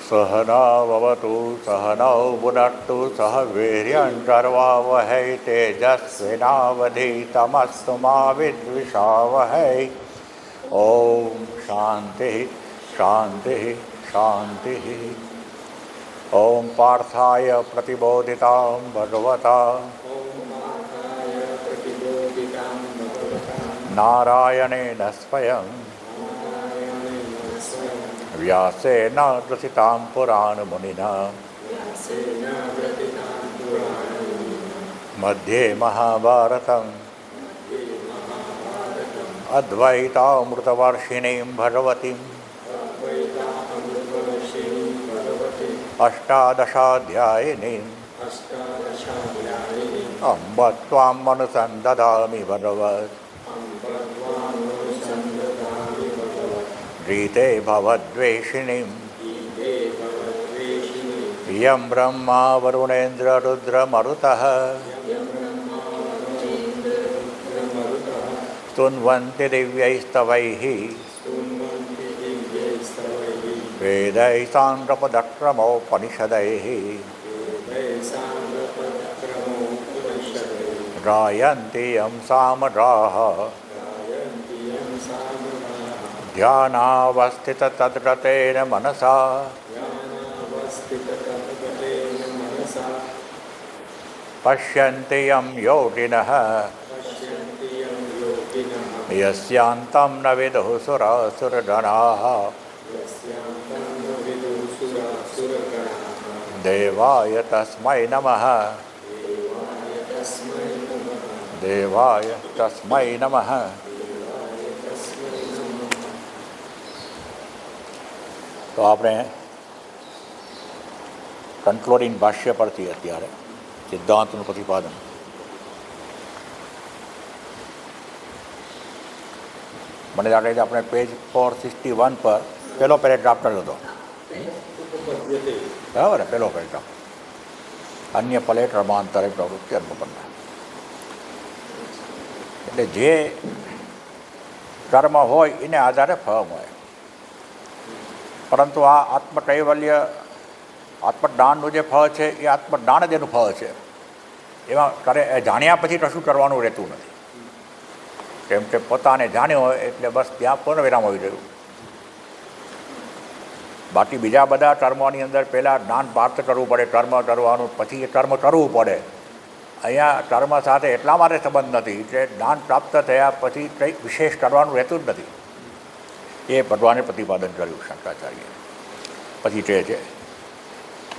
सहनावतु सहनौ भुनक्तु सह वीर्यङ्करवावहै तेजस्विनावधीतमस्तु मा विद्विषावहै। ओम शांति शांति शांति। ओम पार्थाय प्रतिबोधितां भगवता नारायणेन स्वयं व्यासेन ग्रथितां पुराणमुनिना मध्ये महाभारतम् अद्वैतामृतवर्षिणीं भगवतीम् अष्टादशाध्यायिनीम् अम्ब त्वाम् अनुसन्दधामि भगवत् गीते भवद्वेषिणीम् यं ब्रह्मा वरुणेन्द्ररुद्रमरुतः स्तुन्वन्ति दिव्यैस्तवैः वेदैः साङ्गपदक्रमोपनिषदैः गायन्ति यं सामगाः ध्यानावस्थिततद्गतेन मनसा पश्यन्ति यं योगिनः यस्यान्तं न विदुः सुरासुरगणाः देवाय तस्मै नमः देवाय तस्मै नमः। તો આપણે કન્ક્લુડિંગ ભાષ્ય પરથી અત્યારે સિદ્ધાંતનું પ્રતિપાદન. મને લાગે છે આપણે પેજ 461 પર પહેલો પેરેગ્રાફ કર્યો હતો, બરાબર? પહેલો પેરેગ્રાફ અન્ય ફલે કર્માંતરે પ્રવૃત્તિ અનુપન્ન. એટલે જે કર્મ હોય એને આધારે ફળ હોય, પરંતુ આ આત્મકૈવલ્ય આત્મજ્ઞાનનું જે ફળ છે એ આત્મજ્ઞાન જ એનું ફળ છે. એમાં જાણ્યા પછી કશું કરવાનું રહેતું નથી, કેમ કે પોતાને જાણ્યો હોય એટલે બસ ત્યાં પૂર્ણ વિરામ હોઈ ગયું. બાકી બીજા બધા કર્મોની અંદર પહેલાં જ્ઞાન પ્રાપ્ત કરવું પડે, કર્મ કરવાનું, પછી એ કર્મ કરવું પડે. અહીંયા કર્મ સાથે એટલા માટે સંબંધ નથી કે જ્ઞાન પ્રાપ્ત થયા પછી કંઈક વિશેષ કરવાનું રહેતું જ નથી. એ ભગવાને પ્રતિપાદન કર્યું શંકરાચાર્ય. પછી કહે છે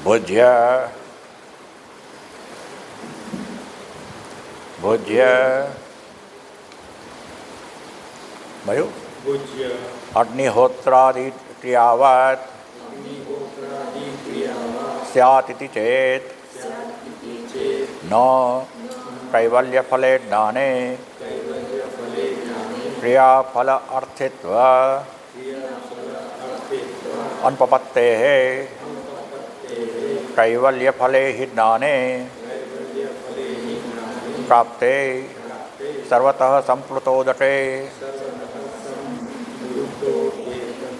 ભોજ્ય ભોજ્ય ભયું અગ્નિહોત્રાદિ ક્રિયાવત સ્યાત ઇતિ ચેત ન કૈવલ્યફલે જ્ઞાને ક્રિયાફલ અર્થિત્વ અનુપપત્તેઃ કૈવલ્યફલે हि જ્ઞાને પ્રાપ્તે સર્વતઃ સંપ્લુતોદકે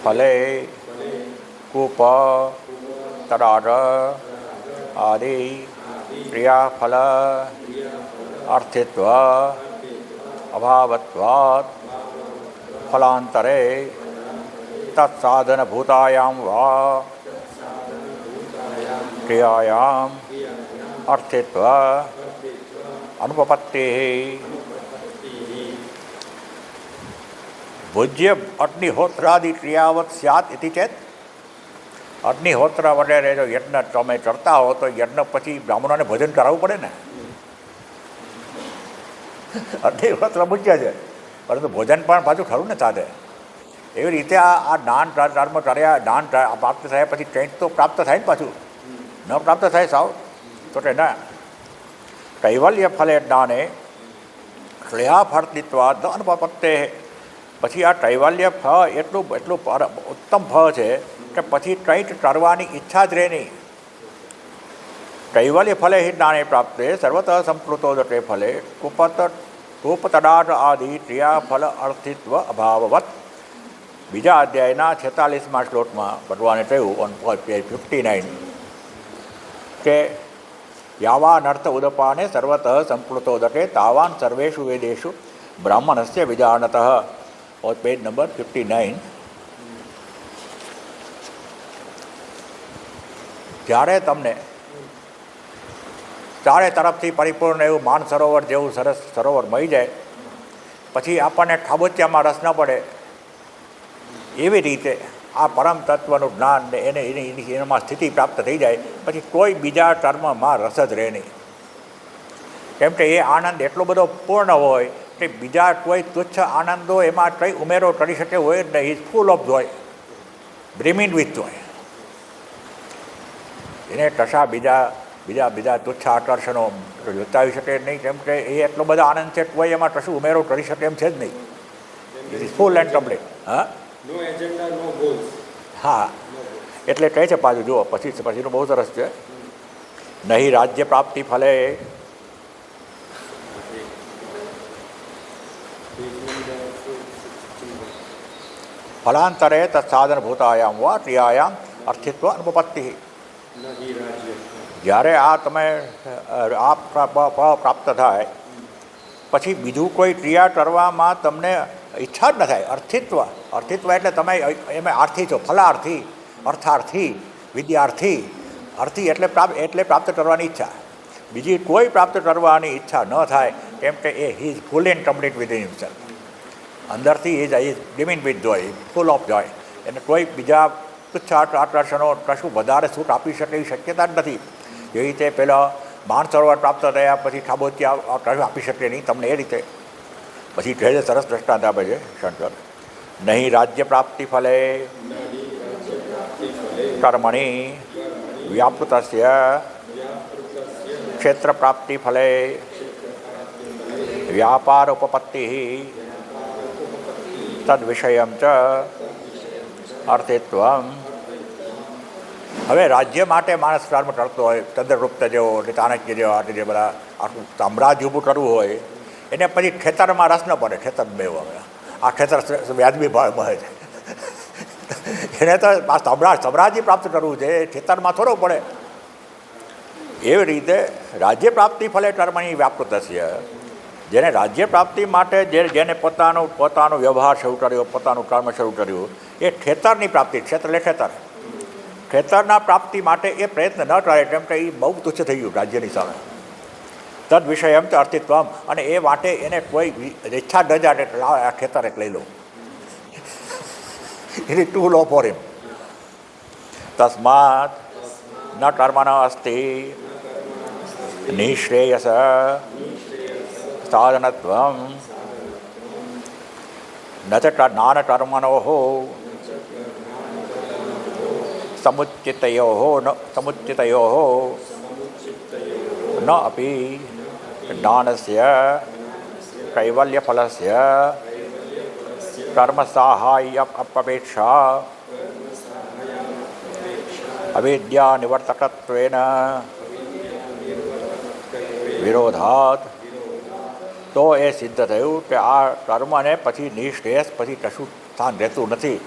ફલે કૂપ તડાગ આદિ ક્રિયાફલ અર્થિત્વ અભાવત્વાत् ફલાંતરે તત્સાધનભૂતાયાં વા ક્રિયાયામ અર્થિત્વ અનુપપત્તિઃ. ભોજ્ય અગ્નિહોત્રાદિ ક્રિયાવત સ્યાત ઇતિ ચેત. અગ્નિહોત્ર વગેરે જો યજ્ઞ તમે કરતા હો તો યજ્ઞ પછી બ્રાહ્મણોને ભોજન કરાવવું પડે ને. અગ્નિહોત્ર મુખ્ય છે, પરંતુ ભોજન પણ પાછું ખરું ને સાથે. એવી રીતે આ જ્ઞાન કર્મ કર્યા, જ્ઞાન પ્રાપ્ત થયા પછી કંઈક તો પ્રાપ્ત થાય ને પાછું. ન પ્રાપ્ત થાય સાવ તો કે ના. કૈવલ્ય ફલે જ્ઞાને ક્રિયાફળિત્વાદ અનુપપત્તેઃ. પછી આ કૈવલ્ય ફળ એટલું ઉત્તમ ફળ છે કે પછી કંઈક કરવાની ઈચ્છા જ રહે નહીં. કૈવલ્ય ફલે हि જ્ઞાને પ્રાપ્તે સર્વતઃ સંપ્લુતોદકે ફલે કૂપતડાટ આદિ ક્રિયાફલ અર્થિત્વ અભાવવત બીજા અધ્યાયના 46મા શ્લોકમાં ભગવાને કહ્યું ઓન પેજ 59 કે યાવાનર્થ ઉદપાને સર્વતઃ સંપ્લુતો દટે તાવાન સર્વેષુ વેદેષુ બ્રાહ્મણસ્ય વિજાનતઃ ઓન પેજ નંબર 59. જ્યારે તમને ચારે તરફથી પરિપૂર્ણ એવું માન સરોવર જેવું સરસ સરોવર મળી જાય, પછી આપણને ખાબોચિયામાં રસ ન પડે, એવી રીતે આ પરમ તત્વનું જ્ઞાન ને એમાં સ્થિતિ પ્રાપ્ત થઈ જાય, પછી કોઈ બીજા ટર્મમાં રસ જ રહે નહીં. કેમ કે એ આનંદ એટલો બધો પૂર્ણ હોય કે બીજા કોઈ તુચ્છ આનંદો એમાં કંઈ ઉમેરો કરી શકે હોય જ નહીં. Full of joy, brimming with joy. એને કશા બીજા તુચ્છ આકર્ષણો બતાવી શકે નહીં, કેમ કે એ એટલો બધો આનંદ છે, કોઈ એમાં કશું ઉમેરો કરી શકે એમ છે જ નહીં. It is full and complete. હા, એટલે કહે છે પાછું જુઓ, પછીનું બહુ સરસ છે. નહીં રાજ્ય પ્રાપ્તિ ફલે ફલાંતરે તત્સાધન ભૂતાયામ વા ક્રિયાયામ અર્થિત્વ અનુપપત્તિ. જ્યારે આ તમે આ પ્રાપ્ત થાય પછી બીજું કોઈ ક્રિયા કરવામાં તમને ઈચ્છા જ ન થાય. અર્થિત્વ એટલે તમે એમાં આર્થી છો, ફલાર્થી, અર્થાર્થી, વિદ્યાર્થી. અર્થી એટલે પ્રાપ્ત કરવાની ઈચ્છા. બીજી કોઈ પ્રાપ્ત કરવાની ઈચ્છા ન થાય, કેમ કે એ he is full and complete within himself. અંદરથી is divine with joy, full of joy. એને કોઈ બીજા તુચ્છ આકર્ષણો કશું વધારે સુખ આપી શકે એવી શક્યતા જ નથી. જે રીતે પહેલાં માન સરોવર પ્રાપ્ત થયા પછી ખાબોચિયા કશું આપી શકે નહીં તમને, એ રીતે. પછી કહે છે, સરસ દ્રષ્ટાંત આપે છે શંકર. નહીં રાજ્ય પ્રાપ્તિ ફલે કર્મણી વ્યાપૃતસ્ય ક્ષેત્ર પ્રાપ્તિ ફલે વ્યાપાર ઉપપત્તિ તદ વિષયમ ચ અર્થિત્વમ. હવે રાજ્ય માટે માણસ કર્મ કરતો હોય, ચંદ્રગુપ્ત જેવો, ચાણક્ય જેવો, જે બધા આખું સામ્રાજ્ય ઊભું કરવું હોય, એને પછી ખેતરમાં રસ ન પડે. ખેતર બેવો, આ ખેતર વ્યાજબી ભાવ મળે છે, એને તો સામ્રાજ્ય પ્રાપ્ત કરવું છે, ખેતરમાં થોડો પડે. એવી રીતે રાજ્ય પ્રાપ્તિ ફલે કર્મની વ્યાપૃતસ્ય. જેને રાજ્ય પ્રાપ્તિ માટે જેને પોતાનો વ્યવહાર શરૂ કર્યો, પોતાનું કર્મ શરૂ કર્યું, એ ખેતરની પ્રાપ્તિ, ક્ષેત્ર એટલે ખેતર, ખેતરના પ્રાપ્તિ માટે એ પ્રયત્ન ન કરે, કેમ કે એ બહુ તુચ્છ થઈ ગયું રાજ્યની સામે. તદ વિષય એમ તો અર્થિત્વમ. અને એ માટે એને કોઈ ઈચ્છા ન જાય એટલે આ ખેતર એક લઈ લો. It is too low for him. તસ્માત ન કર્મણ અસ્તિ નિશ્રેયસ સાધનત્વમ ન ચ જ્ઞાન કર્મણો સમુચ્ચિતયો ન અપી જ્ઞાનસ્ય કૈવલ્યફલસ્ય કર્મસાહાય્ય અપેક્ષા અવિદ્યા નિવર્તકત્વેન વિરોધાત. તો એ સિદ્ધ થયું કે આ કર્મને પછી નિશ્રેયસ પછી કશું સ્થાન રહેતું નથી.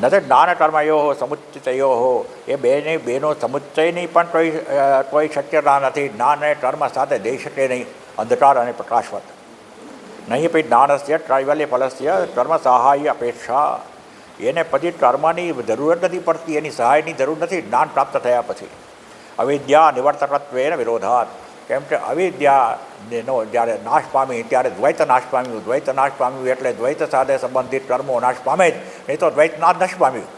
નથી જ્ઞાન કર્મયો સમુચ્ચિતયો, એ બેનો સમુચ્ચયની પણ કોઈ શક્યતા નથી. જ્ઞાન અને કર્મ સાથે જઈ શકે નહીં, અંધકાર અને પ્રકાશવત. નહીં પછી જ્ઞાનસ્ય કૈવલ્ય ફલસ્ય કર્મ સહાય અપેક્ષા. એને પછી કર્મની જરૂર નથી પડતી, એની સહાયની જરૂર નથી જ્ઞાન પ્રાપ્ત થયા પછી. અવિદ્યા નિવર્તકત્વેન વિરોધાત. કેમ કે અવિદ્યાનો જ્યારે નાશ પામી ત્યારે દ્વૈત નાશ પામ્યું. દ્વૈત નાશ પામ્યું એટલે દ્વૈત સાથે સંબંધિત કર્મો નાશ પામે જ, નહીં તો દ્વૈત નાશ પામ્યું.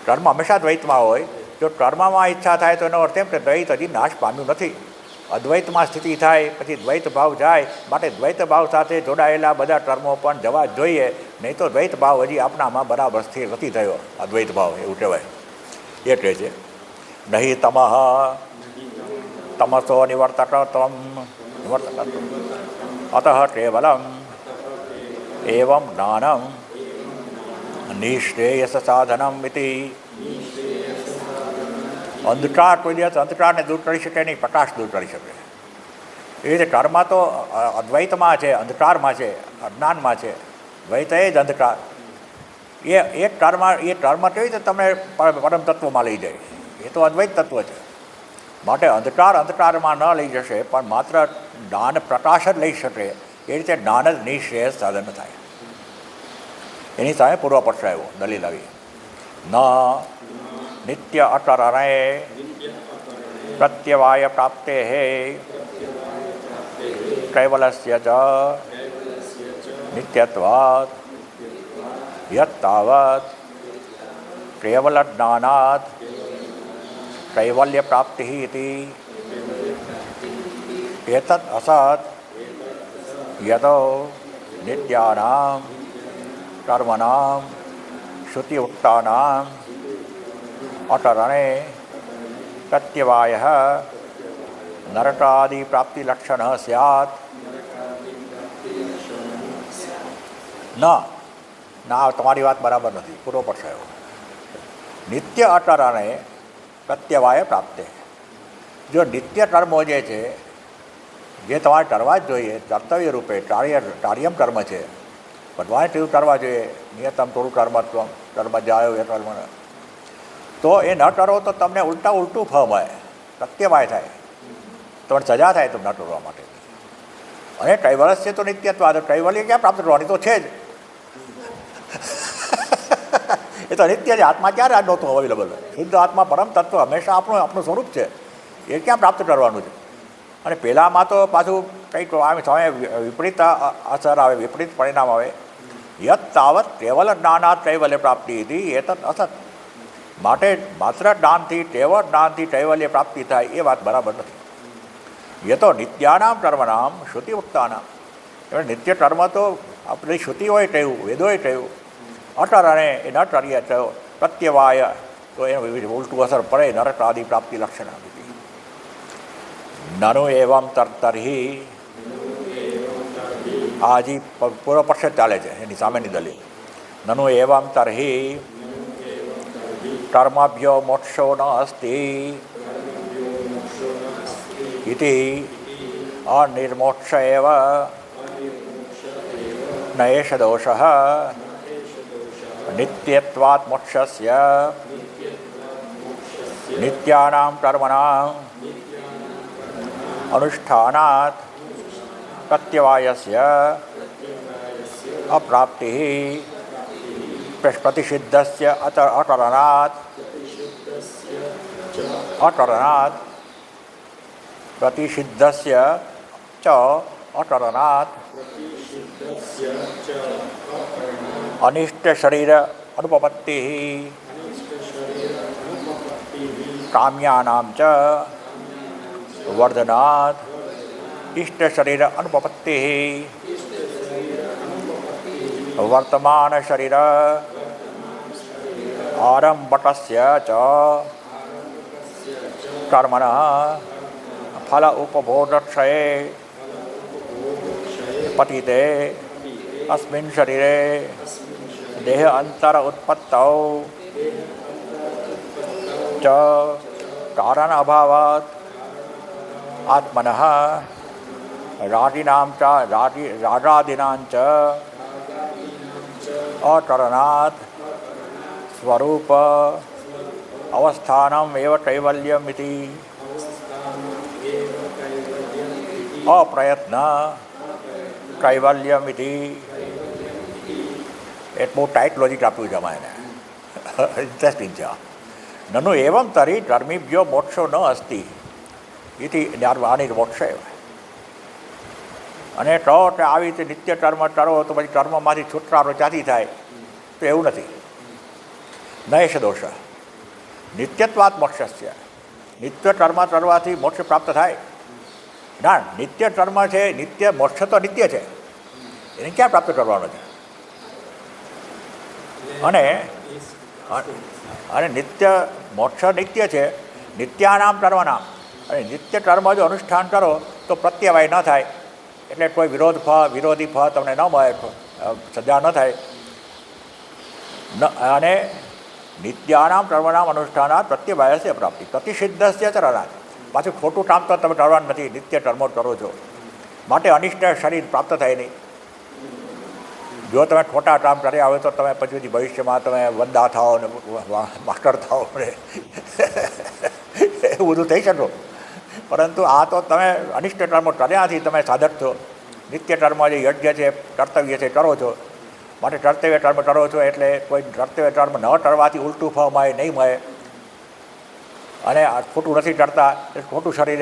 કર્મ હંમેશા દ્વૈતમાં હોય. જો કર્મમાં ઈચ્છા થાય તો એનો અર્થ એમ કે દ્વૈત હજી નાશ પામ્યું નથી. અદ્વૈતમાં સ્થિતિ થાય પછી દ્વૈત ભાવ જાય. માટે દ્વૈત ભાવ સાથે જોડાયેલા બધા કર્મો પણ જવા જોઈએ, નહીં તો દ્વૈત ભાવ હજી આપણામાં બરાબર સ્થિર નથી થયો. અદ્વૈત ભાવ એવું કહેવાય. એ કહે છે નહીં તમસો નિવર્તકત્વમ અતઃ કેવલમ એવં જ્ઞાનમ નિશ્રેયસ સાધનમ ઇતિ. અંધકાર કોઈ દિવસ અંધકારને દૂર કરી શકે નહીં, પ્રકાશ દૂર કરી શકે. એ રીતે કર્મ તો અદ્વૈતમાં છે, અંધકારમાં છે, અજ્ઞાનમાં છે. દ્વૈત એ જ અંધકાર. એ ટર્મ કેવી રીતે તમને પરમ તત્વમાં લઈ જાય? એ તો અદ્વૈત તત્વ છે. માટે અંધકારમાં ન લઈ જશે, પણ માત્ર જ્ઞાન પ્રકાશ જ લઈ શકે. એ રીતે જ્ઞાન જ નિશ્રેયસ સાધન થાય. એની સામે પૂર્વ પક્ષ આવ્યો, દલીલ આવી. ન નિત્ય અટરણે પ્રત્યવાય પ્રાપ્તે હે કૈવલસ્ય ચ નિત્યત્વાત યત તાવત કેવલ જ્ઞાનાત કૈવલ્ય પ્રાપ્તિ ઇતિ એતત અસત યતો નિત્યાનામ કર્મણામ શ્રુતિયુક્તાનામ અટરણે પ્રત્યવાયઃ નરકાદિ પ્રાપ્તિલક્ષણઃ સ્યાત. ના, તમારી વાત બરાબર નથી. પૂર્વ પક્ષ આવ્યો. નિત્ય અટરણે પ્રત્યવાય પ્રાપ્તે. જો નિત્ય કર્મો જે છે, જે તમારે કરવા જ જોઈએ, કર્તવ્ય રૂપે કાર્યમ કર્મ છે, ભગવાને તેવું કરવા જોઈએ. નિયતમ થોડું કર્મ જાયો એ કર્મ, તો એ ન કરો તો તમને ઉલટું ફળ મળે, પ્રત્યવાય થાય, તમને સજા થાય તો ન કરવા માટે. અને કૈવલ્ય છે તો નિત્યત્વ. કૈવલ્ય ક્યાં પ્રાપ્ત કરવાની? તો છે જ, એ તો નિત્ય છે. આત્મા ક્યારે આ નહોતું અવેલેબલ? શુદ્ધ આત્મા પરમ તત્વ હંમેશા આપણું સ્વરૂપ છે. એ ક્યાં પ્રાપ્ત કરવાનું છે? અને પહેલાંમાં તો પાછું કંઈક સમય વિપરીત અસર આવે, વિપરીત પરિણામ આવે. યત તાવત કેવલ જ્ઞાનાત કૈવલ્ય પ્રાપ્તિ હતી એ તત અસત. માટે માત્ર જ્ઞાનથી કૈવલ્ય પ્રાપ્તિ થાય એ વાત બરાબર નથી. એ તો નિત્યાનામ કર્મનામ શ્રુતિયુક્તાનામ. એટલે નિત્ય કર્મ તો આપણી શ્રુતિ હોય કહ્યું, વેદોએ કહ્યું. અટરણે એ ન કરીએ તો પ્રત્યવાય, તો એનું ઉલટું અસર પડે. નરકાદિ પ્રાપ્તિ લક્ષણ આપી. નનુ એવમ તર્હિ, આ હજી પૂર્વ પક્ષ ચાલે છે, એની સામેની દલીલ. નનુ એવમ તર્હિ કર્મભ્યો મોક્ષો ન અસ્તિ ઇતિ અનિર્મોક્ષ એવ ન એષ દોષઃ નિત્યત્વાत् મોક્ષસ્ય નિત્યાનાં કર્મણાં અનુષ્ઠાનાत् પ્રત્યવાયસ્ય અપ્રાપ્તિ પ્રતિષિદ્ધસ્ય અટરણાत् પ્રતિષિદ્ધસ્ય ચ અટરણાत् અનિષ્ટ શરીર અનુપપત્તિ કામ્યાનાં ચ વર્ધનાत् ઇષ્ટ શરીર અનુપપત્તિ વર્તમાન શરીર આરંભટસ્ય ચ કર્મણઃ ફલ ઉપભોગક્ષયે પતિતે अस्मिन् शरीरे देह अंतर उत्पत्तौ च कारण अभावात् आत्मनः रागादीनां च अकरणात् स्वरूप अवस्थानम् एव कैवल्यम् इति अप्रयत्न कैवल्यम् इति. એક બહુ ટાઈટ લોજિક આપ્યું છે આમાં એને. ઇન્ટરેસ્ટિંગ છે. નનુ એવમ તરી કર્મીભ્યો મોક્ષો ન અસ્તિ ઇતિ અનિર્મોક્ષ. અને કહો કે આવી રીતે નિત્ય કર્મ કરો તો પછી કર્મમાંથી છુટકારો ક્યાંથી થાય? તો એવું નથી. ન એષ દોષ નિત્યત્વાत् મોક્ષસ્ય. નિત્ય કર્મ કરવાથી મોક્ષ પ્રાપ્ત થાય? ના, નિત્ય કર્મ છે, નિત્ય મોક્ષ તો નિત્ય છે, એને ક્યાં પ્રાપ્ત કરવાનો છે? અને નિત્ય મોક્ષ નિત્ય છે, નિત્યાનામ કર્મનામ. અને નિત્ય કર્મ જો અનુષ્ઠાન કરો તો પ્રત્યવાય ન થાય, એટલે કોઈ વિરોધી ફળ તમને ન મળે, સજા ન થાય. અને નિત્યાનામ કર્મનામ અનુષ્ઠાનાત પ્રત્યવાયસ્ય પ્રાપ્તિ પ્રતિષિદ્ધસ્ય ચરણાત. પાછું ખોટું કામ તો તમે કરવાનું નથી, નિત્ય કર્મો કરો છો, માટે અનિષ્ટ શરીર પ્રાપ્ત થાય નહીં. જો તમે ખોટા કામ કર્યા હોય તો તમે પછી ભવિષ્યમાં તમે વંદા થાઓ ને માસ્ટર થાઓ ને એવું બધું થઈ શકો. પરંતુ આ તો તમે અનિષ્ટ કર્મ કર્યાથી તમે સાધક છો. નિત્ય કર્મ જે યજ્ઞ છે, કર્તવ્ય છે, કરો છો. માટે કર્તવ્ય કર્મ કરો છો એટલે કોઈ કર્તવ્ય કર્મ ન કરવાથી ઉલટું ફળ મળે નહીં મળે. અને ખોટું નથી કરતા ખોટું શરીર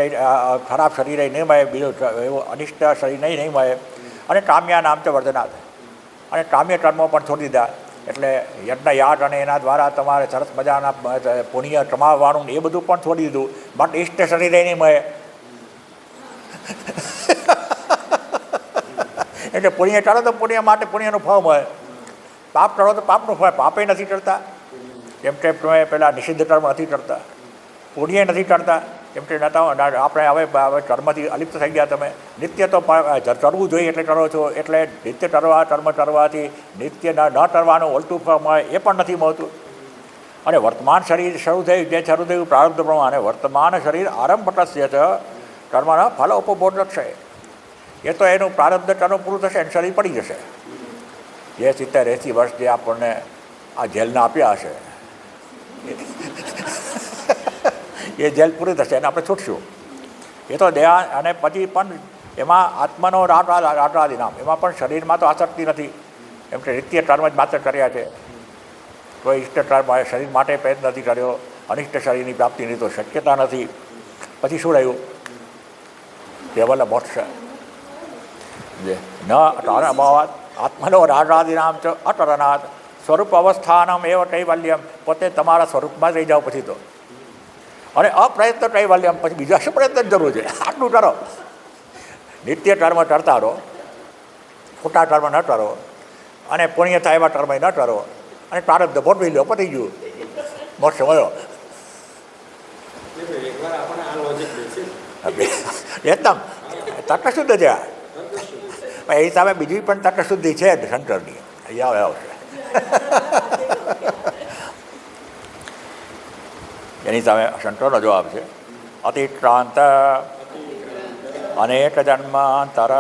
ખરાબ શરીરે નહીં મળે, બીજું એવું અનિષ્ટ શરીર નહીં મળે. અને કામ્યા નામ તો વર્ધનાથ, અને કામ્ય કર્મો પણ છોડી દીધા. એટલે યજ્ઞ યાગ અને એના દ્વારા તમારે સરસ મજાના પુણ્ય કમાવવાનું એ બધું પણ છોડી દીધું. માટે ઇષ્ટ શરીરે નહીં મળે. એટલે પુણ્ય કરો તો પુણ્ય માટે પુણ્યનું ફળ મળે, પાપ કરો તો પાપનું ફળ. પાપે નથી કરતા કેમ કે તમે પેલા નિષિદ્ધ કર્મ નથી કરતા, પુણ્ય નથી કરતા કેમ કે આપણે હવે કર્મથી અલિપ્ત થઈ ગયા. તમે નિત્ય તો કરવું જોઈએ એટલે કરો છો. એટલે નિત્ય કર્મ કરવાથી નિત્ય ન કરવાનું ઉલટું ફળ મળે એ પણ નથી મળતું. અને વર્તમાન શરીર શરૂ થયું જે શરૂ થયું પ્રારબ્ધ પ્રમાણે વર્તમાન શરીર આરંભટસ્ય છે કર્મના ફલ ઉપભોગ છે. એ તો એનું પ્રારબ્ધ કર્મ પૂરું થશે અને શરીર પડી જશે. જે 70-80 વર્ષ જે આપણને આ જેલના આપ્યા હશે એ જેલ પૂરી થશે અને આપણે છૂટશું. એ તો દેહ અને પછી પણ એમાં આત્માનો રાટાદિનામ, એમાં પણ શરીરમાં તો આસક્તિ નથી. એમ કે નિત્ય કર્મ જ માત્ર કર્યા છે. કોઈ ઇષ્ટ કર્મ શરીર માટે પ્રયત્ન નથી કર્યો. અનિષ્ટ શરીરની પ્રાપ્તિની તો શક્યતા નથી. પછી શું રહ્યું? કેવલ મોક્ષ. જે ન અભાવાત આત્માનો રાટાદિનામ છે અટરનાથ સ્વરૂપ અવસ્થાનામ એવ કૈવલ્યમ. પોતે તમારા સ્વરૂપમાં જ રહી જાઓ પછી તો. અને અપ્રયત્ન કૈવલ્યમ, પછી બીજા શું પ્રયત્ન જરૂર છે? આટલું કરો. નિત્ય કર્મ કરતા રહો, ખોટા કર્મ ન કરો, અને પુણ્ય થાય એવા કર્મ ન કરો, અને પ્રારબ્ધ ભોગવી લો, પતી ગયું, મોક્ષ મળ્યો. એકદમ તર્કશુદ્ધ છે. એ હિસાબે બીજી પણ તર્કશુદ્ધિ છે શંકરની. અહીંયા આવશે એની સામે શંકરનો જવાબ છે અતિક્રાંત અનેક જન્માંતર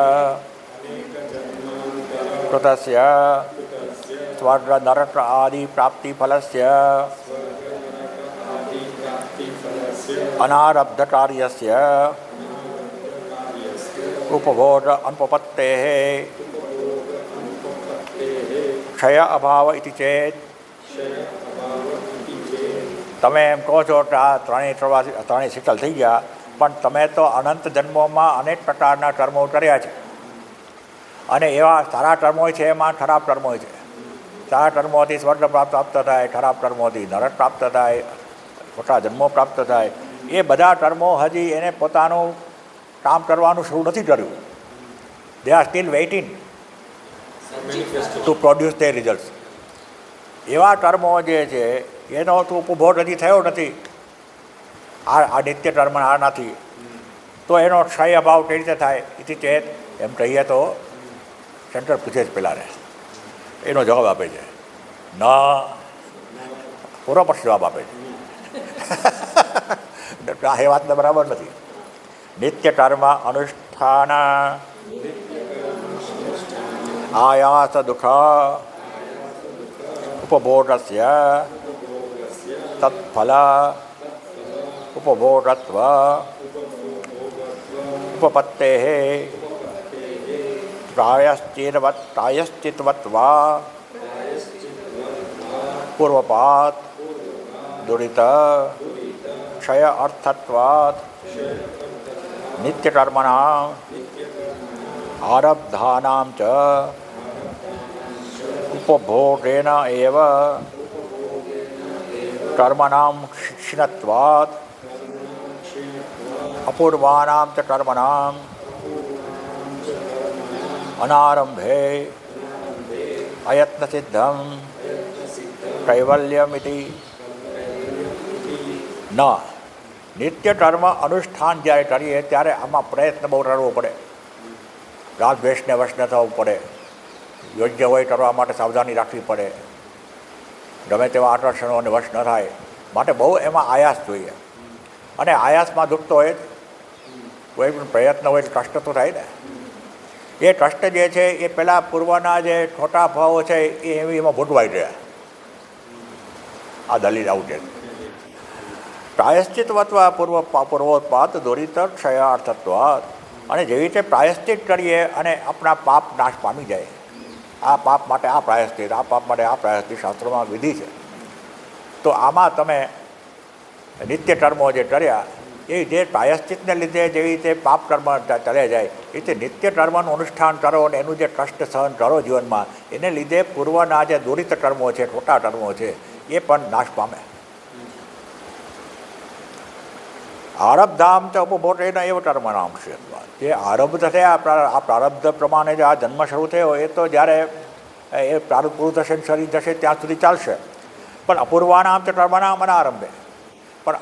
કૃતસ્ય સ્વર્ગ નરક આદિ પ્રાપ્તિ ફલસ્ય અનારબ્ધ કાર્યસ્ય ઉપભોગ અનુપપત્તેઃ ક્ષય અભાવ ઇતિ ચેત. તમે એમ કહો છો કે આ ત્રણેય શીતલ થઈ ગયા, પણ તમે તો અનંત જન્મોમાં અનેક પ્રકારના કર્મો કર્યા છે. અને એવા સારા કર્મો છે, એમાં ખરાબ કર્મો છે. સારા કર્મોથી સ્વર્ગ પ્રાપ્ત થાય, ખરાબ કર્મોથી નરક પ્રાપ્ત થાય, ખોટા જન્મો પ્રાપ્ત થાય. એ બધા કર્મો હજી એને પોતાનું કામ કરવાનું શરૂ નથી કર્યું. They are still waiting to produce their results. એવા કર્મો જે છે એનો તો ઉપભોગ હજી થયો નથી. આ નિત્ય કર્મ આ નથી, તો એનો ક્ષય અભાવ કઈ રીતે થાય? એથી ચેત એમ કહીએ તો શંકર પૂછે જ પેલાને, એનો જવાબ આપે છે ન, પૂરો પક્ષ જવાબ આપે છે. આ એ વાતને બરાબર નથી. નિત્ય કર્મ અનુષ્ઠાન આયાસ દુઃખ ઉપભોગસ્ય તત્ફલ ઉપભોગત્વ ઉપપત્તેઃ પ્રાયશ્ચિત્વત્વા પૂર્વપાત દુરિત ક્ષય અર્થત્વાत् નિત્યકર્મણાં આરબ્ધાનાં ચ ઉપભોગેન એવ કર્મણાં ક્ષીણત્વાत् અપૂર્વાનાં ચ કર્મણાં અનારંભે અયત્નસિદ્ધં કૈવલ્યમિતિ ન. નિત્ય કર્મ અનુષ્ઠાન જ્યારે કરીએ ત્યારે આમાં પ્રયત્ન બહુ કરવો પડે. રાગ દ્વેષને વશ ન થવું પડે. યોગ્ય હોય કરવા માટે સાવધાની રાખવી પડે. ગમે તેવા આકર્ષણોને વશ ન થાય માટે બહુ એમાં આયાસ જોઈએ. અને આયાસમાં દુઃખ તો હોય જ. કોઈ પણ પ્રયત્ન હોય તો કષ્ટ તો થાય ને. એ ટ્રસ્ટ જે છે એ પહેલાં પૂર્વના જે ખોટા ભાવો છે એ એમાં ભૂટવાઈ રહ્યા. આ દલીલ આવું છે. પ્રાયશ્ચિતવત્વા પૂર્વોત્પાદ દુરિત ક્ષયાર્થત્વાદ. અને જેવી રીતે પ્રાયશ્ચિત કરીએ અને આપણા પાપ નાશ પામી જાય. આ પાપ માટે આ પ્રાયશ્ચિત, આ પાપ માટે આ પ્રાયશ્ચિત શાસ્ત્રોમાં વિધિ છે. તો આમાં તમે નિત્ય કર્મો જે કર્યા એ જે પ્રાયશ્ચિતને લીધે જેવી રીતે પાપ કર્મ ચાલ્યા જાય એ રીતે નિત્ય કર્મનું અનુષ્ઠાન કરો અને એનું જે કષ્ટ સહન કરો જીવનમાં, એને લીધે પૂર્વના જે દુરિત કર્મો છે, ખોટા કર્મો છે એ પણ નાશ પામે. આરબ્ધામ ચ ઉપભોટેન એવ કર્મ નામ છે. જે આરબ્ધ થયા આ પ્રારબ્ધ પ્રમાણે જે આ જન્મ શરૂ થયો એ તો જ્યારે એ પ્રારબ્ધ પૂરું થશે, શરીર જશે ત્યાં સુધી ચાલશે. પણ અપૂર્વાનામ ચ કર્મનામ અનારંભે. પણ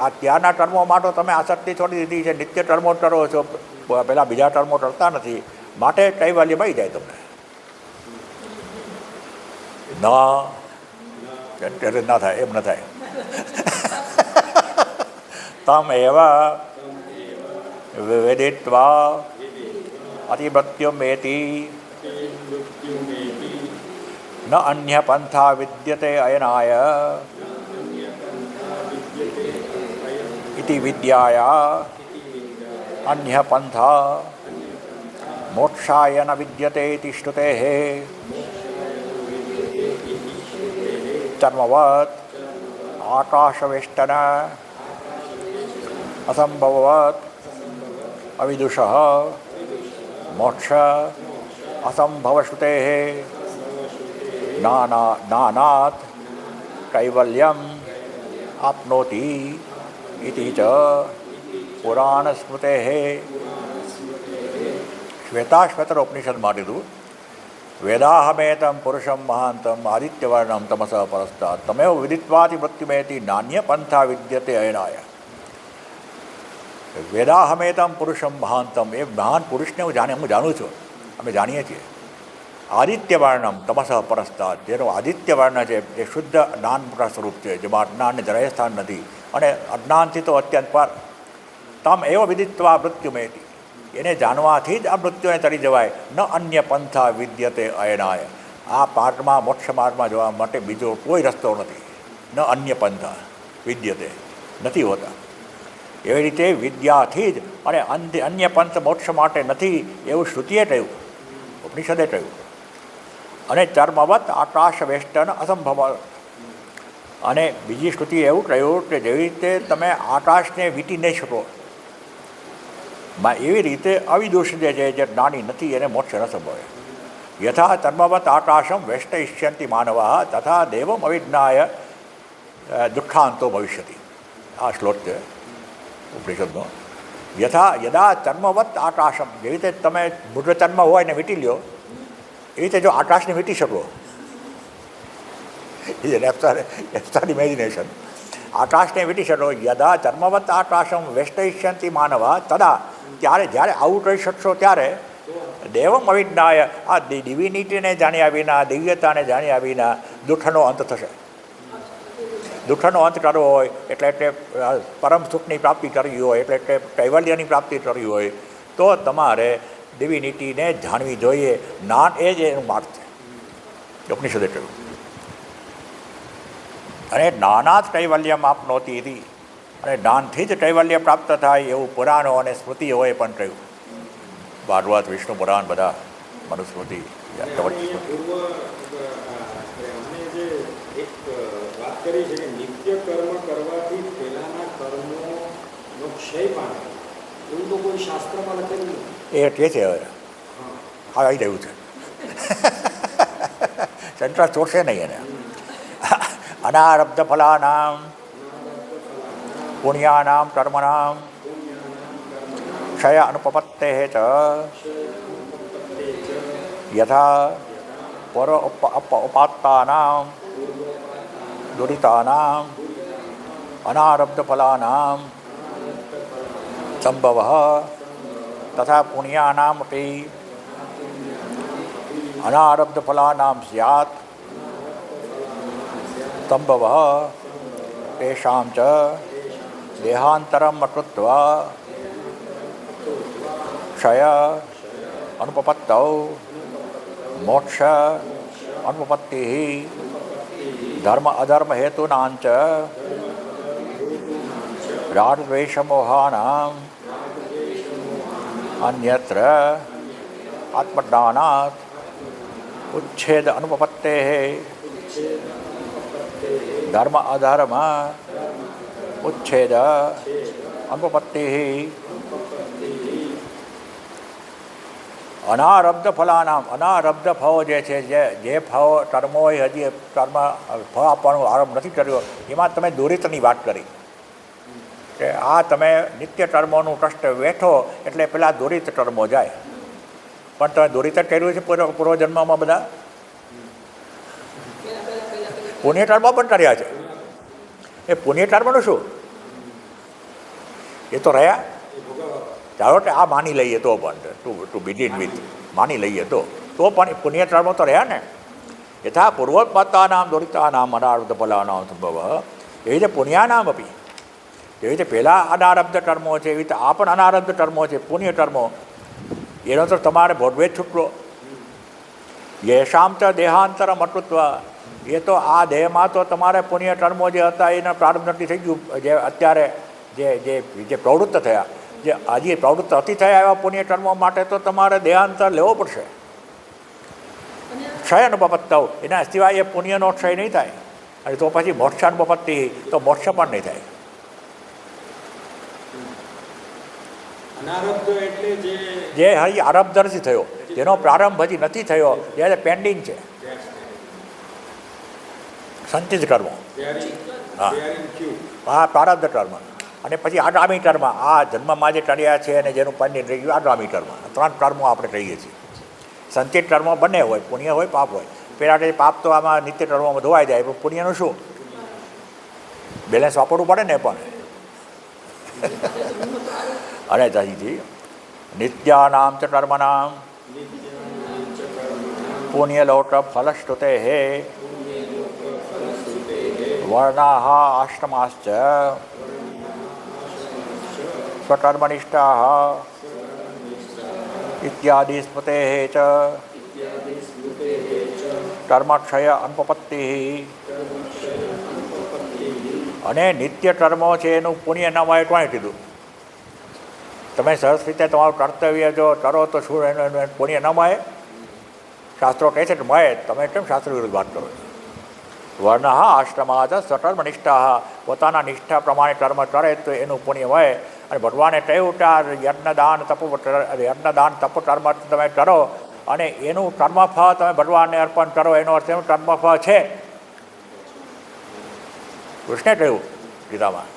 આ ત્યારના કર્મો માટે તમે આસક્તિ છોડી દીધી છે, નિત્ય કર્મો કરો છો, પહેલાં બીજા કર્મો કરતા નથી, માટે કૈવલ્ય મળી જાય તમને. ના થાય, એમ ન થાય. તમ એવા વેદિત્વા અતિમૃત્યુમેતિ ન અન્ય પંથા વિદ્યતે અયનાય ઇતિ વિદ્યાયા અન્ય પંથા મોક્ષાય ન વિદ્યતે ઇતિ શ્રુતેઃ ચર્મવત આકાશવેષ્ટન અસંભવવત અવિદુષઃ મોક્ષ અસંભવશ્રુતેઃ જ્ઞાનાત કૈવલ્યમ આપ્નોતિ ઇતિ ચ પુરાણસ્મૃતેઃ. શ્વેતાશ્વેતર ઉપનિષદમાં કીધું વેદાહમેતમ પુરુષમ મહાંતમ આદિત્યવર્ણમ તમસઃ પરસ્તાત તમેવ વિદિત્વાતિ મૃત્યુમેતિ નાન્ય પંથા વિદ્યતે અયનાય. વેદાહમેતમ પુરુષમ મહાંતમ, એ મહાન પુરુષને હું જાણું છું, અમે જાણીએ છીએ. આદિત્યવર્ણમ તમસઃ પરસ્તાત, જેનો આદિત્યવર્ણ છે એ શુદ્ધ જ્ઞાન સ્વરૂપ છે, જેમાં અજ્ઞાનને જરાય સ્થાન નથી અને અજ્ઞાનથી તો અત્યંત પર. તમ એવ વિદિત્વા મૃત્યુમેતિ, એને જાણવાથી જ આ મૃત્યુને તરી જવાય. ન અન્ય પંથા વિદ્યતે અયનાય, આ પાઠમાં મોક્ષ માર્ગમાં જવા માટે બીજો કોઈ રસ્તો નથી. ન અન્ય પંથા વિદ્યતે, નથી હોતા. એવી રીતે વિદ્યાથી જ, અને અન્ય પંથ મોક્ષ માટે નથી એવું શ્રુતિએ કહ્યું, ઉપનિષદે કહ્યું. અને ચર્મવત આકાશ વેષ્ટન અસંભવ. અને બીજી શ્રુતિ એવું કહ્યું કે જેવી રીતે તમે આકાશને વીંટી નહીં શકો, એવી રીતે અવિદુષ જે છે, જે જ્ઞાની નથી, એને મોક્ષ ન સંભવે. યથા ચર્મવત આકાશમ વેષ્ટયિષ્યંતિ માનવા તથા દેવમ અવિજ્ઞાય દુઃખાંતો ભવિષ્યતિ. આ શ્લોક છે ઉપનિષદનો. યદા ચર્મવત આકાશમ, જેવી રીતે તમે મૃગચર્મ હોય ને વીંટી લ્યો, એ રીતે જો આકાશને વીંટી શકો, એબ્સ્ટ્રેક્ટ ઇમેજિનેશન, આકાશને વીંટી શકો. યદા ચર્મવત આકાશમ વેષ્ટયિષ્યંતિ માનવા તદા, ત્યારે જ્યારે આવું કરી શકશો ત્યારે દેવમ અવિજ્ઞાય, આ ડિવિનિટીને જાણ્યા વિના, દિવ્યતાને જાણ્યા વિના દુઃખનો અંત થશે. દુઃખનો અંત કરવો હોય એટલે પરમ સુખની પ્રાપ્તિ કરવી હોય, એટલે કૈવલ્યની પ્રાપ્તિ કરવી હોય તો તમારે ડિવિનિટીને જાણવી જોઈએ. જ્ઞાન એ જ એનું માર્ગ છે, ઉપનિષદે કહ્યું. અને જ્ઞાનાત કૈવલ્યમ આપનોતી હતી, અને જ્ઞાનથી જ કૈવલ્ય પ્રાપ્ત થાય એવું પુરાણો અને સ્મૃતિઓએ પણ કહ્યું. ભાગવત, વિષ્ણુ પુરાણ, બધા મનુસ્મૃતિ. કરી છે કે નિત્ય કર્મ કરવાથી પહેલાના કર્મોનો ક્ષય પામે, એવું તો કોઈ શાસ્ત્રમાં લખેલું નથી. એ કે છે હવે આવી રહ્યું છે. સંતરાસ ચોટશે નહીં એને. અનારબ્ધ ફલાનામ પુણ્યાનામ કર્મણામ ક્ષય અનુપપત્તેઃ ચ યથા પર ઉપાત્તાનામ દુરિતાનામ અનારબ્ધફલાનામ સંભવઃ તથા પુણ્યાનામપી અનારબ્ધફલાનામ સ્યાત સંભવઃ તેષાં ચ દેહાંતરમ અકૃત્વા ક્ષય અનુપપત્તૌ મોક્ષ અનુપપત્તિ ધર્મ અધર્મ હેતુનાંચ રાગદ્વેષમોહાનાં અન્યત્ર આત્મજ્ઞાનાत् ઉચ્છેદ અનુપપત્તેઃ ધર્મ અધર્મ ઉચ્છેદ અનુપપત્તિઃ અનારબ્ધ ફલાનામ અનારબ્ધ ફળો જે છે જે ફળો કર્મો હજી કર્મ ફળ આપવાનું આરંભ નથી કર્યો એમાં તમે દુરિતની વાત કરી કે આ તમે નિત્ય કર્મોનું કષ્ટ વેઠો એટલે પેલા દુરિત કર્મો જાય પણ તમે દુરિત જ કર્યું છે પૂર્વજન્મમાં બધા પુણ્ય કર્મ પણ કર્યા છે એ પુણ્ય કર્મનું શું એ તો રહ્યા ચાલો કે આ માની લઈએ તો પણ ટુ બિગિન વિથ માની લઈએ તો પણ પુણ્ય કર્મો તો રહ્યા ને યથા પૂર્વોત્પત્તાનામ દુરિતાનામ અનારબ્ધ ફલાનામ સંભવ એવી રીતે પુણ્યાનામ અપી એવી રીતે પહેલાં અનારબ્ધ કર્મો છે એવી રીતે આ પણ અનારબ્ધ કર્મો છે પુણ્ય કર્મો એનો તો તમારે ભોગવે જ છૂટલો યેશામ ચ દેહાંતરમ અટૃત્વ એ તો આ દેહમાં તો તમારે પુણ્ય કર્મો જે હતા એના પ્રારંભ નથી થઈ ગયું જે અત્યારે જે પ્રવૃત્ત થયા જે હજી પ્રવૃત્ત અતિ થયા એવા પુણ્ય કર્મો માટે તો તમારે દેહાંતર લેવો પડશે ક્ષય અનુપપત્તાઓ એના સિવાય એ પુણ્યનો ક્ષય નહીં થાય અને તો પછી મોક્ષ અનુપપત્તિ તો મોક્ષ પણ નહીં થાય જે હજી આરબ્ધ નથી થયો જેનો પ્રારંભ હજી નથી થયો જ્યારે પેન્ડિંગ છે સંચિત કર્મ હા પ્રારબ્ધ કર્મ અને પછી આગામી કર્મ આ જન્મમાં જે કર્યા છે અને જેનું પેન્ડિંગ રહી ગયું આગામી કર્મ 3 કર્મો આપણે કહીએ છીએ સંચિત કર્મ બંને હોય પુણ્ય હોય પાપ હોય પહેલાં પાપ તો આમાં નિત્ય કર્મોમાં ધોવાઈ જાય પણ પુણ્યનું શું બેલેન્સ વાપરવું પડે ને પણ અને ત્યાંથી નિત્યાનામ ચ કર્મણામ પુણ્યલોક ફલશ્રુતે હે વર્ણાઃ આશ્રમાશ્ચ સ્વકર્મનિષ્ઠાઃ ઇત્યાદિ સ્મૃતેઃ ચ કર્મક્ષય અનુપપત્તિઃ અને નિત્ય કર્મો છે એનું પુણ્ય ન મળે કોણે કીધું તમે સરસ રીતે તમારું કર્તવ્ય જો કરો તો શું એનું પુણ્ય ન મળે શાસ્ત્રો કહે છે કે મળે તમે કેમ શાસ્ત્ર વિરુદ્ધ વાત કરો વર્ણ આશ્રમાદ સ્વકર્મનિષ્ઠા પોતાના નિષ્ઠા પ્રમાણે કર્મ કરે તો એનું પુણ્ય મળે અને ભગવાને કહ્યું કે આ યજ્ઞદાન તપ કર્મ તમે કરો અને એનું કર્મફળ તમે ભગવાનને અર્પણ કરો એનો અર્થ એનું કર્મફળ છે કૃષ્ણે કહ્યું ગીતામાં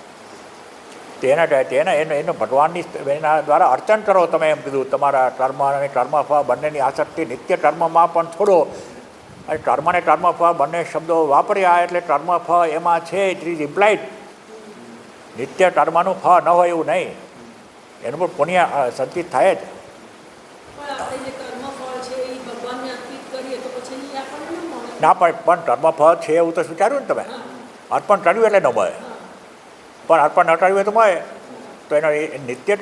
એનું ભગવાનની એના દ્વારા અર્ચન કરો તમે એમ કીધું તમારા કર્મ અને કર્મફળ બંનેની આસક્તિ નિત્ય કર્મમાં પણ છોડો અને કર્મ અને કર્મફળ બંને શબ્દો વાપર્યા એટલે કર્મફળ એમાં છે ઇટ ઇઝ ઇમ્પ્લાઇડ નિત્ય કર્મનું ફળ ન હોય એવું નહીં એનું પણ પુણ્ય સંચિત થાય જ ના પણ કર્મફળ છે એવું તો વિચાર્યું ને તમે અર્પણ કર્યું એટલે ન મળે પણ અર્પણ ન કર્યું હોય તો મળે તો એનો નિત્ય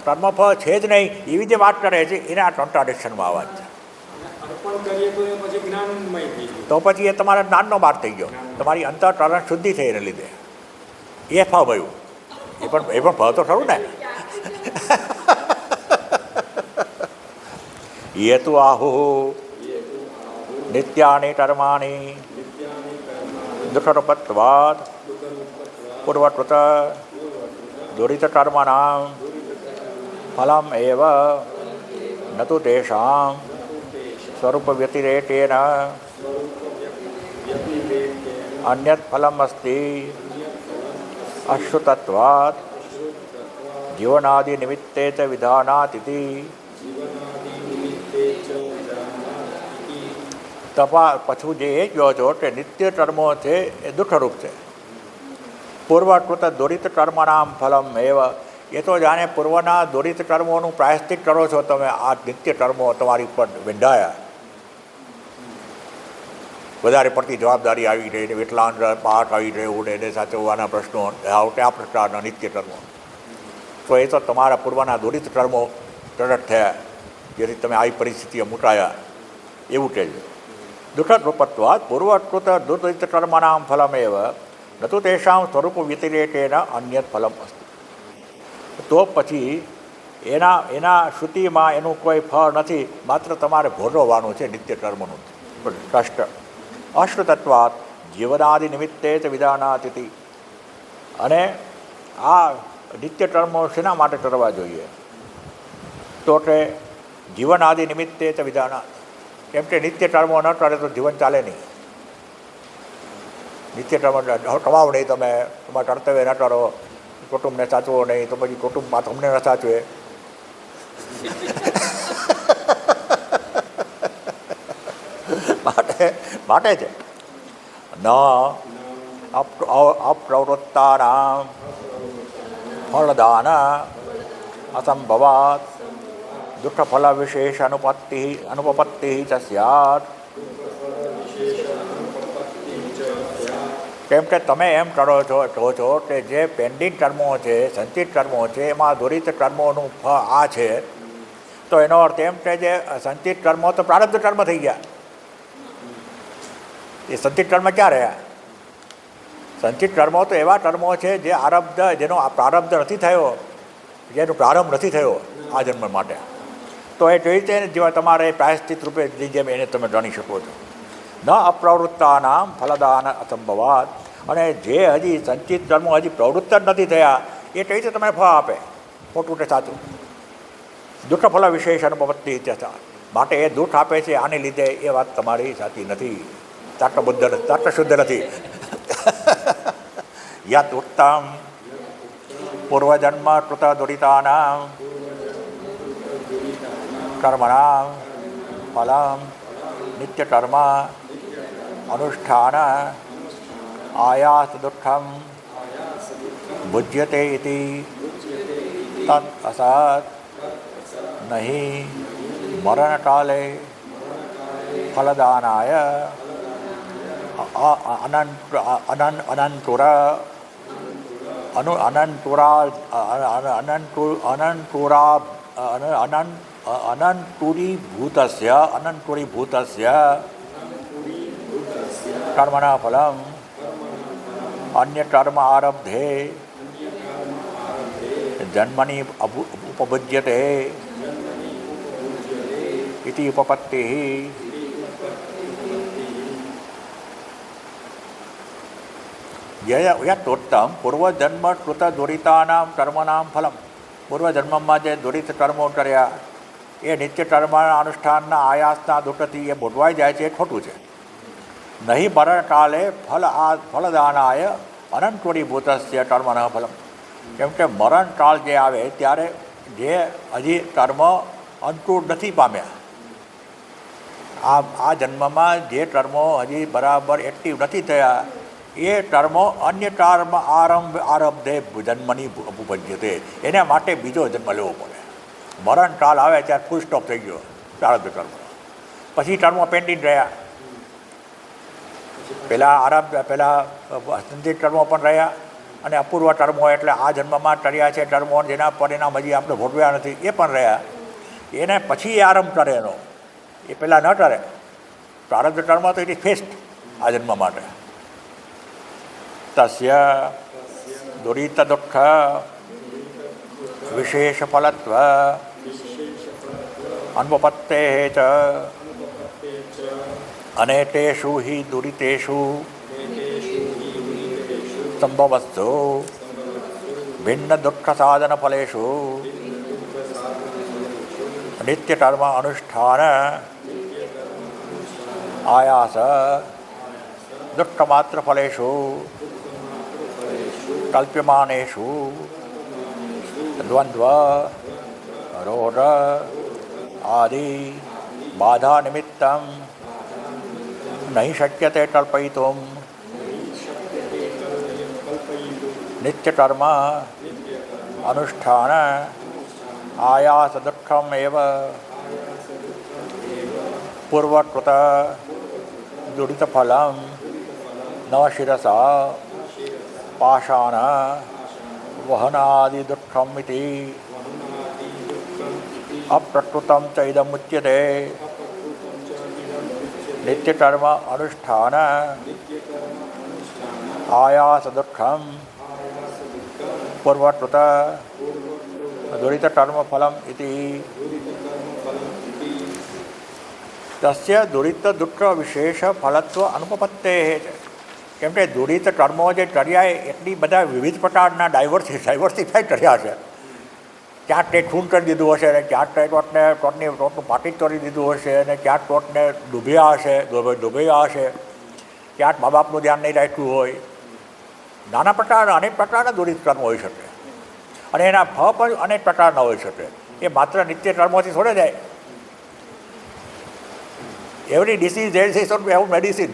કર્મફળ છે જ નહીં એવી જે વાત કરે છે એને આ કોન્ટ્રાડિક્શનમાં આવવા છે તો પછી એ તમારા જ્ઞાનનો માર્ગ થઈ ગયો તમારી અંતઃકરણ શુદ્ધિ થઈ એને લીધે એ ફળ ભયું એ પણ ફળ તો ખરું ને એ તો આહુ નિત્યાની કર્માણી દુઃખરૂપત્વાદ પૂર્વકૃત દુરિત કર્મણાં ફલમ એવ ન તો તેષાં સ્વરૂપ વ્યતિરેકેન અન્યત ફલમ અસ્તિ અશ્રુતત્વાत् જીવનાદિ નિમિત્તે ચ વિધાનાત ઇતિ પાછું જે એ કહો છો કે નિત્ય કર્મો છે એ દુઃખરૂપ છે પૂર્વકૃત દુરિત કર્મણામ ફલમ એવ એ તો જાણે પૂર્વના દુરિત કર્મોનું પ્રાયશ્ચિત કરો છો તમે આ નિત્ય કર્મો તમારી ઉપર વિંધાયા વધારે પડતી જવાબદારી આવી રહી ને વિકલાંગ પાઠ આવી રહ્યું ને એને સાચવવાના પ્રશ્નો આ પ્રકારના નિત્ય કર્મો તો એ તો તમારા પૂર્વના દુરિત કર્મો પ્રગટ થયા જેથી તમે આવી પરિસ્થિતિએ મુકાયા એવું કહેજો. દુઃખરૂપત્વાत् પૂર્વકૃત દુર્દિત કર્મણાં ફલમેવ ન તો તેષાં સ્વરૂપ વ્યતિરેકેન અન્યત ફલમ અસ્તિ. તો પછી એના શ્રુતિમાં એનું કોઈ ફળ નથી, માત્ર તમારે ભોગવવાનું છે નિત્ય કર્મનું કષ્ટ. અશ્રુતત્વાत् જીવનાદિ નિમિત્તે જ વિધાનાતિથિ. અને આ નિત્ય કર્મો શેના માટે કરવા જોઈએ? તો કે જીવન આદિ નિમિત્તે જ વિધાના. કેમ કે નિત્ય કર્મો ન કરે તો જીવન ચાલે નહીં. નિત્ય કર્મ કમાવો નહીં, તમે તમારા કર્તવ્ય ન કરો, કુટુંબને સાચવો નહીં, તો પછી કુટુંબમાં તમને ન સાચવે. માટે છે ન અપ્રવૃત્તાનાં ફળદાન અસંભવાત દુઃખફલ વિશેષ અનુપપત્તિ ચ સ્યાત. કેમ કે તમે એમ કહો છો કે જે પેન્ડિંગ કર્મો છે, સંચિત કર્મો છે, એમાં દુરિત કર્મોનું ફળ આ છે, તો એનો અર્થ એમ કે જે સંચિત કર્મો તો પ્રારબ્ધ કર્મ થઈ ગયા. એ સંચિત કર્મ ક્યાં રહ્યા? સંચિત કર્મો તો એવા કર્મો છે જે જેનો પ્રારબ્ધ નથી થયો, જેનો પ્રારંભ નથી થયો આ જન્મ માટે. તો એ કઈ રીતે જેવા તમારે પ્રાયશ્ચિત રૂપે જેમ એને તમે જાણી શકો છો. ન અપ્રવૃત્તાનાં ફલદાન અસંભવાત. અને જે હજી સંચિત કર્મો હજી પ્રવૃત્ત જ નથી થયા એ કઈ રીતે તમને ફળ આપે? ખોટું કે સાચું? દુઃખફલ વિશેષ અનુપપત્તિ થતા માટે એ દુઃખ આપે છે, આને લીધે એ વાત તમારી સાચી નથી. તાત્વ શુદ્ધ નથી. યત ઉત્તમ પૂર્વજન્મ કૃત દુરિતાનાં કર્મણાં ફલમ નિત્ય કર્મ અનુષ્ઠાન આયાસ દુઃખમ ભુજ્યતે ઇતિ તદ અસત નહીં મરણકાલે ફલદાનાય અનંતુરીભૂતસ્ય કર્મણા ફલમ અન્ય કર્મ આરબ્ધે જન્મની ઉપભુજ્યતે ઇતિ ઉપપત્તિ. યતોત્તમ પૂર્વજન્મ કૃત દુરિતાનાં કર્મણાં ફલમ. પૂર્વજન્મમાં જે દુરિત કર્મો કર્યા એ નિત્ય કર્મના અનુષ્ઠાનના આયાસના દુઃખથી એ ભોગવાઈ જાય છે, એ ખોટું છે. નહીં મરણકાલે ફલદાનાય અનંતોરીભૂતસ્ય કર્મના ફલમ. કેમ કે મરણકાળ જે આવે ત્યારે જે હજી કર્મ અંકુર નથી પામ્યા, આ જન્મમાં જે કર્મો હજી બરાબર એક્ટિવ નથી થયા એ કર્મો અન્ય કર્મ આરબ્ધે જન્મની ઉપજ્યતે. એના માટે બીજો જન્મ લેવો પડે. મરણકાળ આવે ત્યારે ફૂલ સ્ટોપ થઈ ગયો પ્રારબ્ધ કર્મ. પછી કર્મો પેન્ડિંગ રહ્યા. પહેલાં સંચિત કર્મો પણ રહ્યા અને અપૂર્વ કર્મો એટલે આ જન્મમાં કર્યા છે કર્મો જેના પરિણામ હજી આપણે ભોગવ્યા નથી એ પણ રહ્યા. એને પછી આરંભ કરે એનો, એ પહેલાં ન કરે. પ્રારબ્ધ કર્મ તો ઇટ ઇઝ ફેસ્ટ આ જન્મ માટે. તસ્ય દુરિત દુઃખ વિશેષ ફલત્વ અનુપપત્તે ચ અનેકેષુ હિ દુરિતેષુ સંભવસ્તુ ભિન્ન દુઃખ સાધન ફલેષુ નિત્ય કર્મ અનુષ્ઠાન આયાસ દુઃખમાત્ર ફલેષુ કલ્પ્યમાનેષુ દ્વંદ્વ રોગ આદિ બાધા નિમિત્તમ નહીં શક્યતે કલ્પયિતુમ નિત્ય કર્મ અનુષ્ઠાન આયાસ દુઃખમ એવ પૂર્વકૃત દુરિત ફલમ ન શિરસા પાષાણ વહનાદિ દુઃખમ ઇતિ અપ્રકૃતમ ચ ઇદમુચ્યતે નિત્યકર્મ અનુષ્ઠાન આયાસ દુઃખમ પૂર્વકૃત દુરિતકર્મ ફલમ ઇતિ તસ્ય દુરિત દુઃખ વિશેષ ફલત્વ અનુપપત્તે. કેમ કે દુરિત કર્મો જે કર્યા એટલી બધા વિવિધ પ્રકારના ડાયવર્સિફાઈ કર્યા છે. ક્યાંક તે ખૂન કરી દીધું હશે અને ક્યાંક તે ટોટનું પાકીટ કરી દીધું હશે અને ક્યાંક ટોટને ડૂબ્યા હશે, ક્યાંક મા બાપનું ધ્યાન નહીં રાખ્યું હોય. નાના પ્રકારના અનેક પ્રકારના દુરિત કર્મ હોઈ શકે અને એના ફળ પણ અનેક પ્રકારના હોઈ શકે. એ માત્ર નિત્ય કર્મોથી થોડે જાય. Every disease there is ever medicine.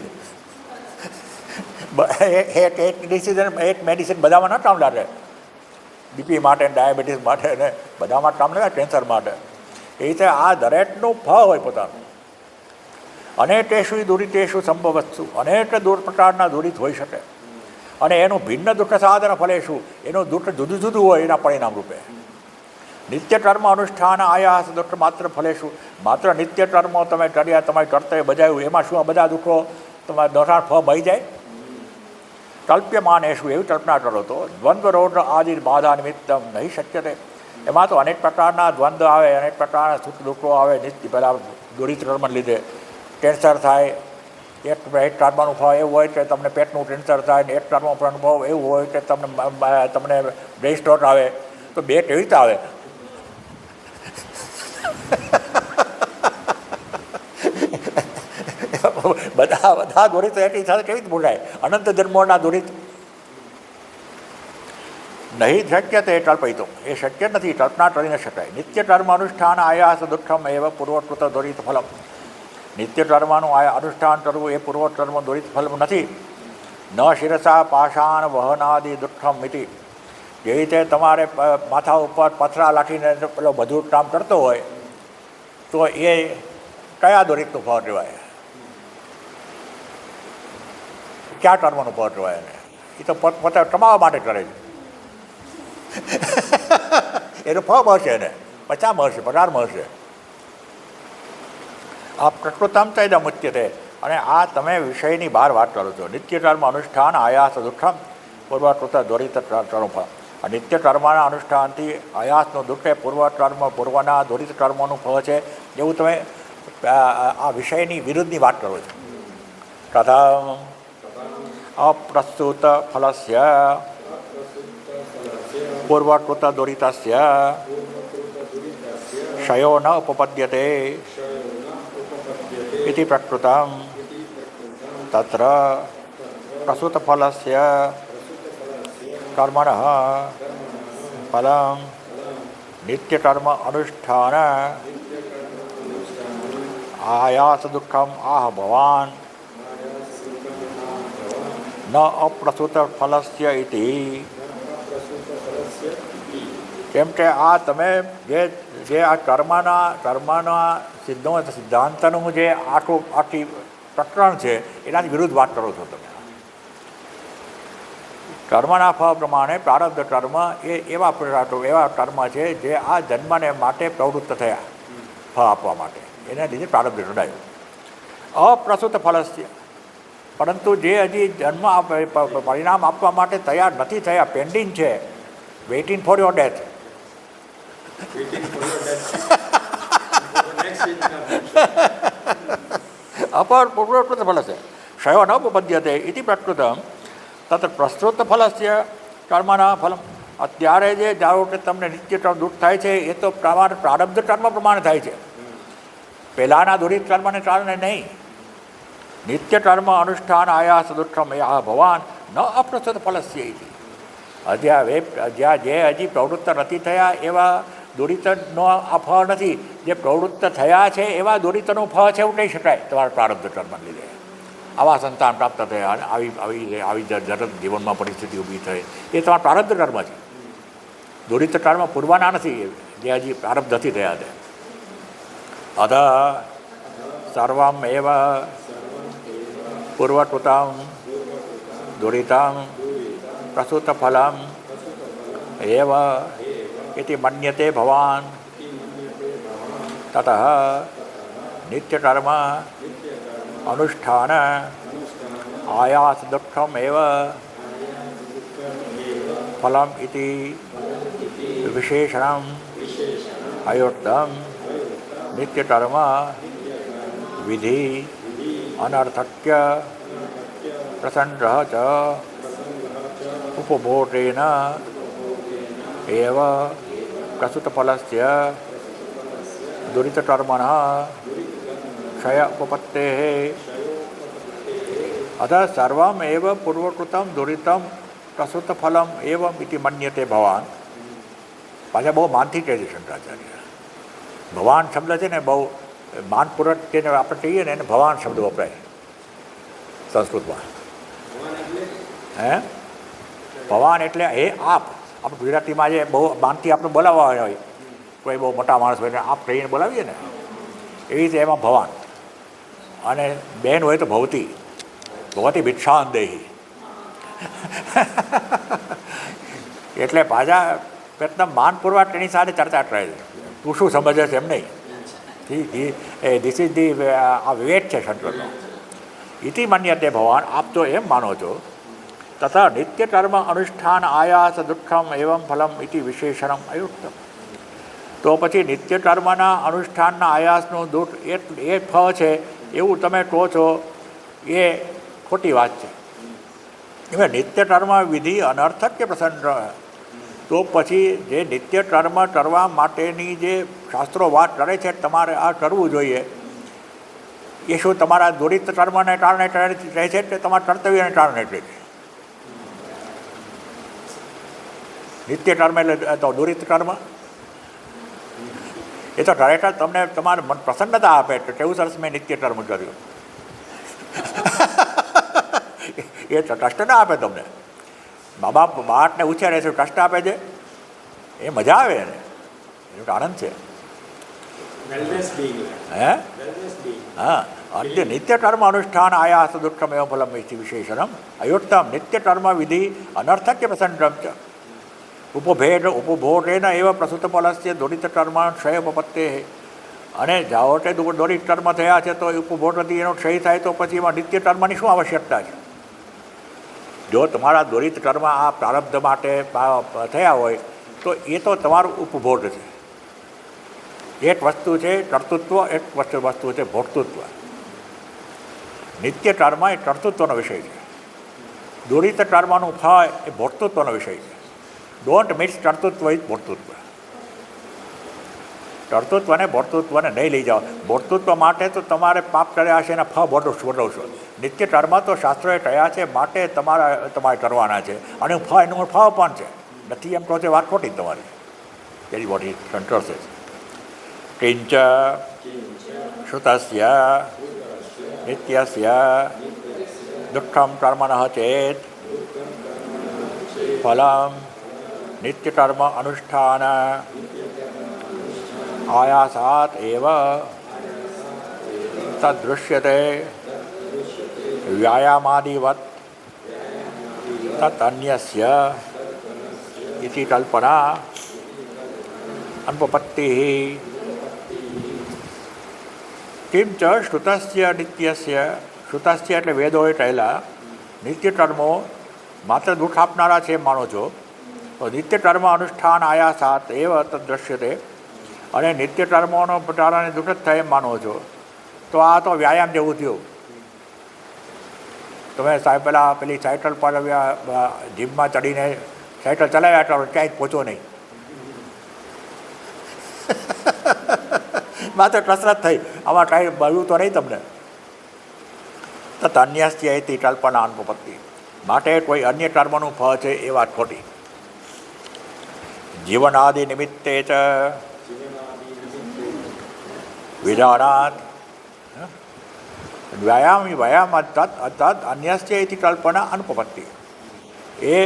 એક ડિસીઝ એક મેડિસિન બધામાં ન કામ લાગે. બીપી માટે, ડાયાબિટીસ માટે ને બધામાં કામ લાગે, કેન્સર માટે. એ રીતે આ દરેકનું ફળ હોય પોતાનું. અનેકેષુ દુરિતેષુ સંભવસ્તુ, અનેક પ્રકારના દુરિત હોઈ શકે અને એનું ભિન્ન દુઃખ સાધન ફલેશું, એનું દુઃખ જુદું જુદું હોય એના પરિણામ રૂપે. નિત્ય કર્મ અનુષ્ઠાન આયાસ દુઃખ માત્ર ફલેશું. માત્ર નિત્ય કર્મો તમે કર્યા, તમારી કર્તવ્ય બજાવ્યું, એમાં શું આ બધા દુઃખો તમારા દોષાણ ફળ મળી જાય? કલ્પ્યમાનેશું, એવી કલ્પના કરો તો દ્વંદ્વ રોગ આદિ બાધા નિમિત્તમ નહીં શક્ય તે. એમાં તો અનેક પ્રકારના દ્વંદ્વ આવે, અનેક પ્રકારના સુખ દુઃખો આવે. નિત્ય પહેલાં દુરિત કર્મને લીધે કેન્સર થાય, એક કર્મનું ફળ એવું હોય કે તમને પેટનું કેન્સર થાય, ને એક કર્મનું અનુભવ એવું હોય કે તમને બ્રેસ્ટ સ્ટ્રોક આવે. તો બે કેવી રીતે આવે? બધા દોરિત એકી સાથે કેવી રીતે બોલાય? અનંત જન્મોના દોરિત નહીં શક્ય તે કલ્પયિતો, એ શક્ય નથી, કલ્પના કરી ન શકાય. નિત્ય કર્મ અનુષ્ઠાન આયાસ દુઃખમ એવ પૂર્વકૃત દોરિત ફલમ. નિત્ય કર્મનું અનુષ્ઠાન કરવું એ પૂર્વકર્મ દોરિત ફલ નથી. ન શિરસા પાષાણ વહનાદિ દુઃખમ મિતિ. જે રીતે તમારે માથા ઉપર પથરા લાખીને પેલો બધું કામ કરતો હોય તો એ કયા દોરિતનું ફળ કહેવાય? ક્યાં કર્મનું ફળ કહેવાય એને? એ તો પોતે કમાવા માટે કરે છે. એનું ફળ મળશે એને, પચાસ મળશે, પગાર મળશે. આ પ્રકૃતમ તૈદમ ઉચ્યતે. અને આ તમે વિષયની બહાર વાત કરો છો. નિત્ય કર્મ અનુષ્ઠાન આયાસ દુઃખમ પૂર્વકૃત દોરિત કર્મ ફળ. આ નિત્ય કર્મના અનુષ્ઠાનથી આયાસનું દુઃખ એ પૂર્વના દોરિત કર્મોનું ફળ છે, એવું તમે આ વિષયની વિરુદ્ધની વાત કરો છો. કથા અપ્રસ્તુત ફલસ્ય પૂર્વકૃત દોરિતસ્ય ક્ષયો ન ઉપપદ્યતે इति प्रकृतं तत्र प्रसूत फलस्य कर्मणः फलं नित्य कर्म अनुष्ठान आयास दुःखम आह भवान न अप्रसूत फलस्य इति. કેમ કે આ તમે જે આ કર્મના સિદ્ધાંતનું જે આખી પ્રકરણ છે એનાથી વિરુદ્ધ વાત કરો છો તમે. કર્મના ફળ પ્રમાણે પ્રારબ્ધ કર્મ એ એવા કર્મ છે જે આ જન્મને માટે પ્રવૃત્ત થયા ફળ આપવા માટે, એને લીધે પ્રારબ્ધ જોડાયું. અપ્રસૂત ફલસ્ય, પરંતુ જે હજી જન્મ પરિણામ આપવા માટે તૈયાર નથી થયા, પેન્ડિંગ છે, વેઇટિંગ ફોર યોર ડેથ. પૂર્વકૃત ફલસ્ય ક્ષયો ન ઉપપદ્યતે ઇતિ પ્રકૃતમ તત્ર પ્રસ્તુત ફલસ્ય કર્મના ફલમ. અત્યારે જે ધારો કે તમને નિત્ય દુઃખ થાય છે એ તો પ્રારબ્ધ કર્મ પ્રમાણે થાય છે, પહેલાંના દુરિત કર્મને કારણે નહીં. નિત્ય કર્મ અનુષ્ઠાન આયાસ દુઃખમ એ આ ભવાન ન અપ્રસ્તુત ફલસ્ય ઇતિ. જ્યાં જે હજી પ્રવૃત્ત નથી થયા એવા દુરિતનો આ ફળ નથી, જે પ્રવૃત્ત થયા છે એવા દુરિતનું ફળ છે એવું કહી શકાય. તમારા પ્રારબ્ધ કર્મને લીધે આવા સંતાન પ્રાપ્ત થયા અને આવી જરત જીવનમાં પરિસ્થિતિ ઊભી થઈ, એ તમારા પ્રારબ્ધ કર્મ છે. દુરિત કર્મ પૂરવાના નથી, જે હજી પ્રારબ્ધ નથી થયા છે. અધ સર્વમ એવ પૂર્વકૃતમ દુરિતમ પ્રસૂત ફલમ એવ ઇતિ મન્યતે ભવાન તતઃ નિત્યકર્મ અનુષ્ઠાન આયાસ દુઃખમ એવ ફલમ ઇતિ વિશેષણમ અયુક્તમ નિત્યકર્મ વિધિ અનર્થક્ય પ્રસંગઃ ચ ઉપભોગેન એવ પ્રસુતફલસ્ય દુરિતકર્મણઃ ક્ષય ઉપપત્તેઃ અતઃ સર્વમ એવ પૂર્વકૃતમ દુરિતમ પ્રસુતફલમ એવમ ઇતિ મન્યતે ભવાન. પાછા બહુ માનથી કહે છે શંકરાચાર્ય. ભવાન શબ્દ છે ને બહુ માનપૂર્વક તેને આપણે કહીએ ને એને ભવાન શબ્દ વપરાય સંસ્કૃતમાં. હે ભવાન એટલે હે આપ. આપણે ગુજરાતીમાં જે બહુ માનથી આપણે બોલાવવા હોય, કોઈ બહુ મોટા માણસ હોય ને આપ કહીને બોલાવીએ ને, એવી રીતે એમાં ભવાન. અને બહેન હોય તો ભવતી, ભવતી ભિક્ષાન દેહી. એટલે પાછા પ્રયત્ન માનપૂર્વક એની સાથે ચર્ચા કરે છે. તું શું સમજે છે એમ નહીં. ધીસ ઇઝ ધી આ વિવેક છે સંતોનો. ઇતિ મન્યતે ભવાન, આપ તો એમ માનો છો. તથા નિત્યકર્મ અનુષ્ઠાન આયાસ દુઃખમ એવમ ફલમ ઇતિ વિશેષણમ અયુક્તમ. તો પછી નિત્યકર્મના અનુષ્ઠાનના આયાસનું દુઃખ એ ફળ છે એવું તમે કહો છો, એ ખોટી વાત છે. એમાં નિત્યકર્મ વિધિ અનર્થક કે પ્રસંગ. તો પછી જે નિત્યકર્મ કરવા માટેની જે શાસ્ત્રો વાત કરે છે તમારે આ કરવું જોઈએ, એ શું તમારા દુરિત કર્મને કારણે રહે છે કે તમારા કર્તવ્યને કારણે રહે છે? નિત્ય કર્મ એટલે તો દુરિત કર્મ. એ તો ખરેખર તમને તમારે મન પ્રસન્નતા આપે તો કેવું સરસ મેં નિત્ય કર્મ કર્યું. એ તો કષ્ટ ના આપે તમને. મા બાપ બાળકને ઉછેરે છે, કષ્ટ આપે છે, એ મજા આવે એને, એનો આનંદ છે. હે હા. અન્ય નિત્યકર્મ અનુષ્ઠાન આયાસ દુઃખમ એવં ફલમ ઇતિ વિશેષણમ અયુક્તમ નિત્યકર્મ વિધિ અનર્થક પ્રસંગમ ચ ઉપભોગેન એવ પ્રસુત ફલસ્ય દુરિતકર્મ ક્ષય ઉપપત્તેઃ. અને જાઓ તે દુરિત કર્મ થયા છે તો ઉપભોગથી એનો ક્ષય થાય તો પછી એમાં નિત્યકર્મની શું આવશ્યકતા છે? જો તમારા દુરિત કર્મ આ પ્રારબ્ધ માટે થયા હોય તો એ તો તમારું ઉપભોગ છે. એક વસ્તુ છે કર્તૃત્વ, એક વસ્તુ છે ભોક્તૃત્વ. નિત્ય કર્મ એ કર્તૃત્વનો વિષય છે. દુરિત કર્મનું ફળ એ ભોક્તૃત્વનો વિષય છે. ડોન્ટ મિક્સ કર્તૃત્વ વિથ ભોક્તૃત્વ. કર્તૃત્વને ભોક્તૃત્વને નહીં લઈ જાઓ. ભોક્તૃત્વ માટે તો તમારે પાપ કર્યા છે એના ફળ ભોગવશો. નિત્ય કર્મ તો શાસ્ત્રોએ કહ્યા છે માટે તમારે કરવાના છે, અને ફળ એનું ફળ પણ છે. નથી એમ કહો છો વાત ખોટી તમારી. તેની બોડી કંટ્રોલ છે. કિંચ શ્રુતસ્ય નિત્યસ્ય દુઃખમ કર્મણઃ ચેત ફલમ નિત્યકર્મ અનુષ્ઠાન આયાસાત એવ તદ્દૃશ્યતે વ્યાયામાદિવત તત અન્યસ્ય ઇતિ કલ્પના અનુપપત્તિઃ. કિમ ચ શ્રુતસ્ય નિત્યસ્ય. શ્રુતસ્ય એટલે વેદોએ કહેલા નિત્યકર્મો માત્ર દુઃખ આપનારા છે એમ માનો છો, તો નિત્યકર્મ અનુષ્ઠાન આયાસાત એવ તદ્દૃશ્યતે. અને નિત્યકર્મોનો કારણે દુઃખ જ થાય એમ માનો છો, તો આ તો વ્યાયામ જેવું થયું. તમે સાહેબ પેલી સાયકલ પર જીમમાં ચડીને સાયકલ ચલાવ્યા કરો, ક્યાંય પહોંચો નહીં. માત્ર કસરત થઈ, આમાં કાંઈ મળ્યું તો નહીં તમને. તત અન્યસ્ય ઇતિ કલ્પના અનુપપત્તિ. માટે કોઈ અન્ય કર્મનું ફળ છે એ વાત ખોટી. જીવનાદિ નિમિત્તે ચ વિધાનાત વ્યાયામ તદ અન્યસ્ય ઇતિ કલ્પના અનુપપત્તિ. એ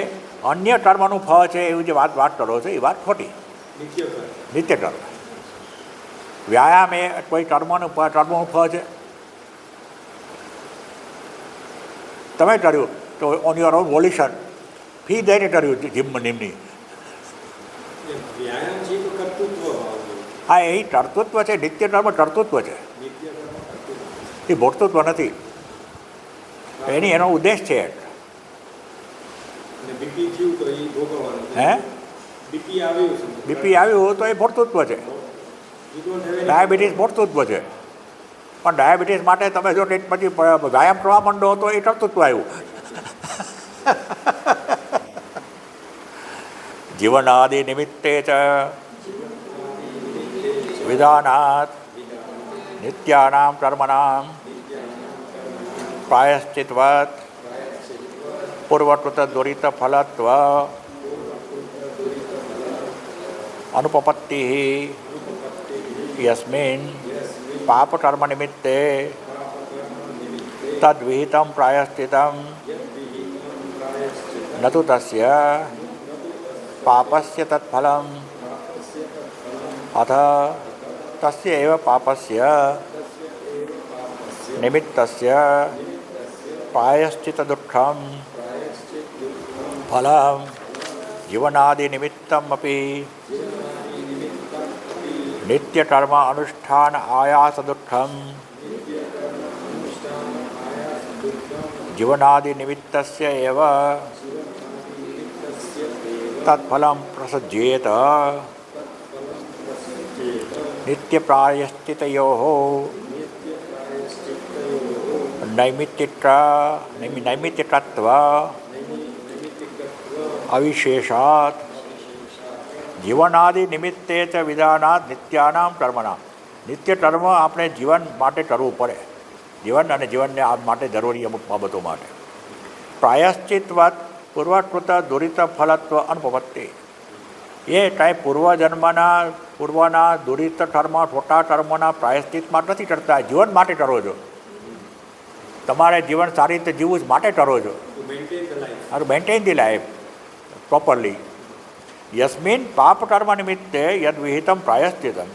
અન્ય કર્મનું ફળ છે એવું જે વાત કરો છો એ વાત ખોટી. નિત્ય કર્મ વ્યાયામ એ કોઈ કર્મનું ફળ છે. તમે કર્યું તો ઓન યોર ઓન વોલ્યુશન, ફી દઈને કર્યું જીમ નિમની. હા, એ કર્તૃત્વ છે. નિત્ય કર્મ કર્તૃત્વ છે, નિત્ય કર્મ કરતું એ ભોગતૃત્વ નથી. એનો ઉદ્દેશ છે. અને બીપી થયું તો એ ભોગવવાનું. હે, બીપી આવ્યું છે, બીપી આવ્યું તો એ ભોગતૃત્વ છે. You don't have any- diabetes ભોગતૃત્વ છે. પણ ડાયાબિટીસ માટે તમે જો કંઈક પછી વ્યાયામ કરવા માંડો તો એ કર્તૃત્વ આવ્યું. જીવન આદિ નિમિત્તે ચ વિધાનાત નિત્યાનામ કર્મણામ પ્રાયશ્ચિતવત પૂર્વકૃત દુરિત ફલત્વ અનુપપત્તિ યસ્મિન પાપ કર્મ નિમિત્તે તદ્વિહિતમ પ્રાયશ્ચિતમ ન તુ તસ્ય પાપસ્ય તત્ફલમ અથ તસ્ય એવ પાપસ્ય નિમિત્તસ્ય પ્રાયશ્ચિત દુઃખમ ફલમ જીવનાદિ નિમિત્તમ અપી નિત્ય કર્મ અનુષ્ઠાન આયાસ દુઃખમ જીવનાદિ નિમિત્તસ્ય એવ તત્ફલમ પ્રસજ્યેત નિત્ય પ્રાયશ્ચિતયોઃ નૈમિત્તિકત્વ અવિશેષાત જીવનાદિ નિમિત્તે ચ વિધાનાત નિત્યાનામ કર્મણામ. નિત્ય કર્મ આપણે જીવન માટે કરવું પડે, જીવન અને જીવનને આ માટે જરૂરી અમુક બાબતો માટે. પ્રાયશ્ચિતવત પૂર્વકૃત દુરિત ફલત્વ અનુપપત્તિ. એ કાંઈ પૂર્વના દુરિત કર્મ, ખોટા કર્મોના પ્રાયશ્ચિતમાં નથી કરતા, જીવન માટે કરો છો. તમારે જીવન સારી રીતે જીવવું જ માટે કરો છો. To maintain the life. હારું મેન્ટેન ધી લાઈફ પ્રોપરલી. યસ્મિન પાપ કર્મ નિમિત્તે યદ વિહિતમ પ્રાયશ્ચિતમ.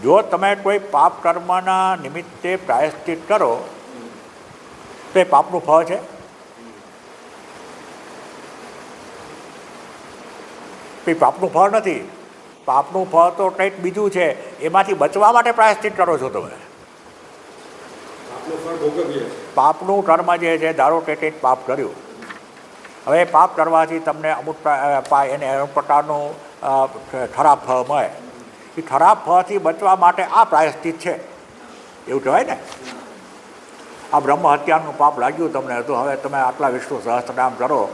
જો તમે કોઈ પાપ કર્મના નિમિત્તે પ્રાયશ્ચિત કરો તો એ પાપનું ફળ છે. એ પાપનું ફળ નથી. પાપનું ફળ તો કંઈક બીજું છે. એમાંથી બચવા માટે પ્રાયશ્ચિત કરો છો તમે. આપનું ફળ ભોગવીએ છીએ. પાપનું કર્મ જે છે, ધારો કે કંઈક પાપ કર્યું, હવે પાપ કરવાથી તમને અમુક એને અમુક પ્રકારનું ખરાબ ફળ મળે. એ ખરાબ ફળથી બચવા માટે આ પ્રાયશ્ચિત છે, એવું કહેવાય ને. આ બ્રહ્મ હત્યાનું પાપ લાગ્યું તમને, તો હવે તમે આટલા વિષ્ણુ સહસ્ત્રનામ કરો,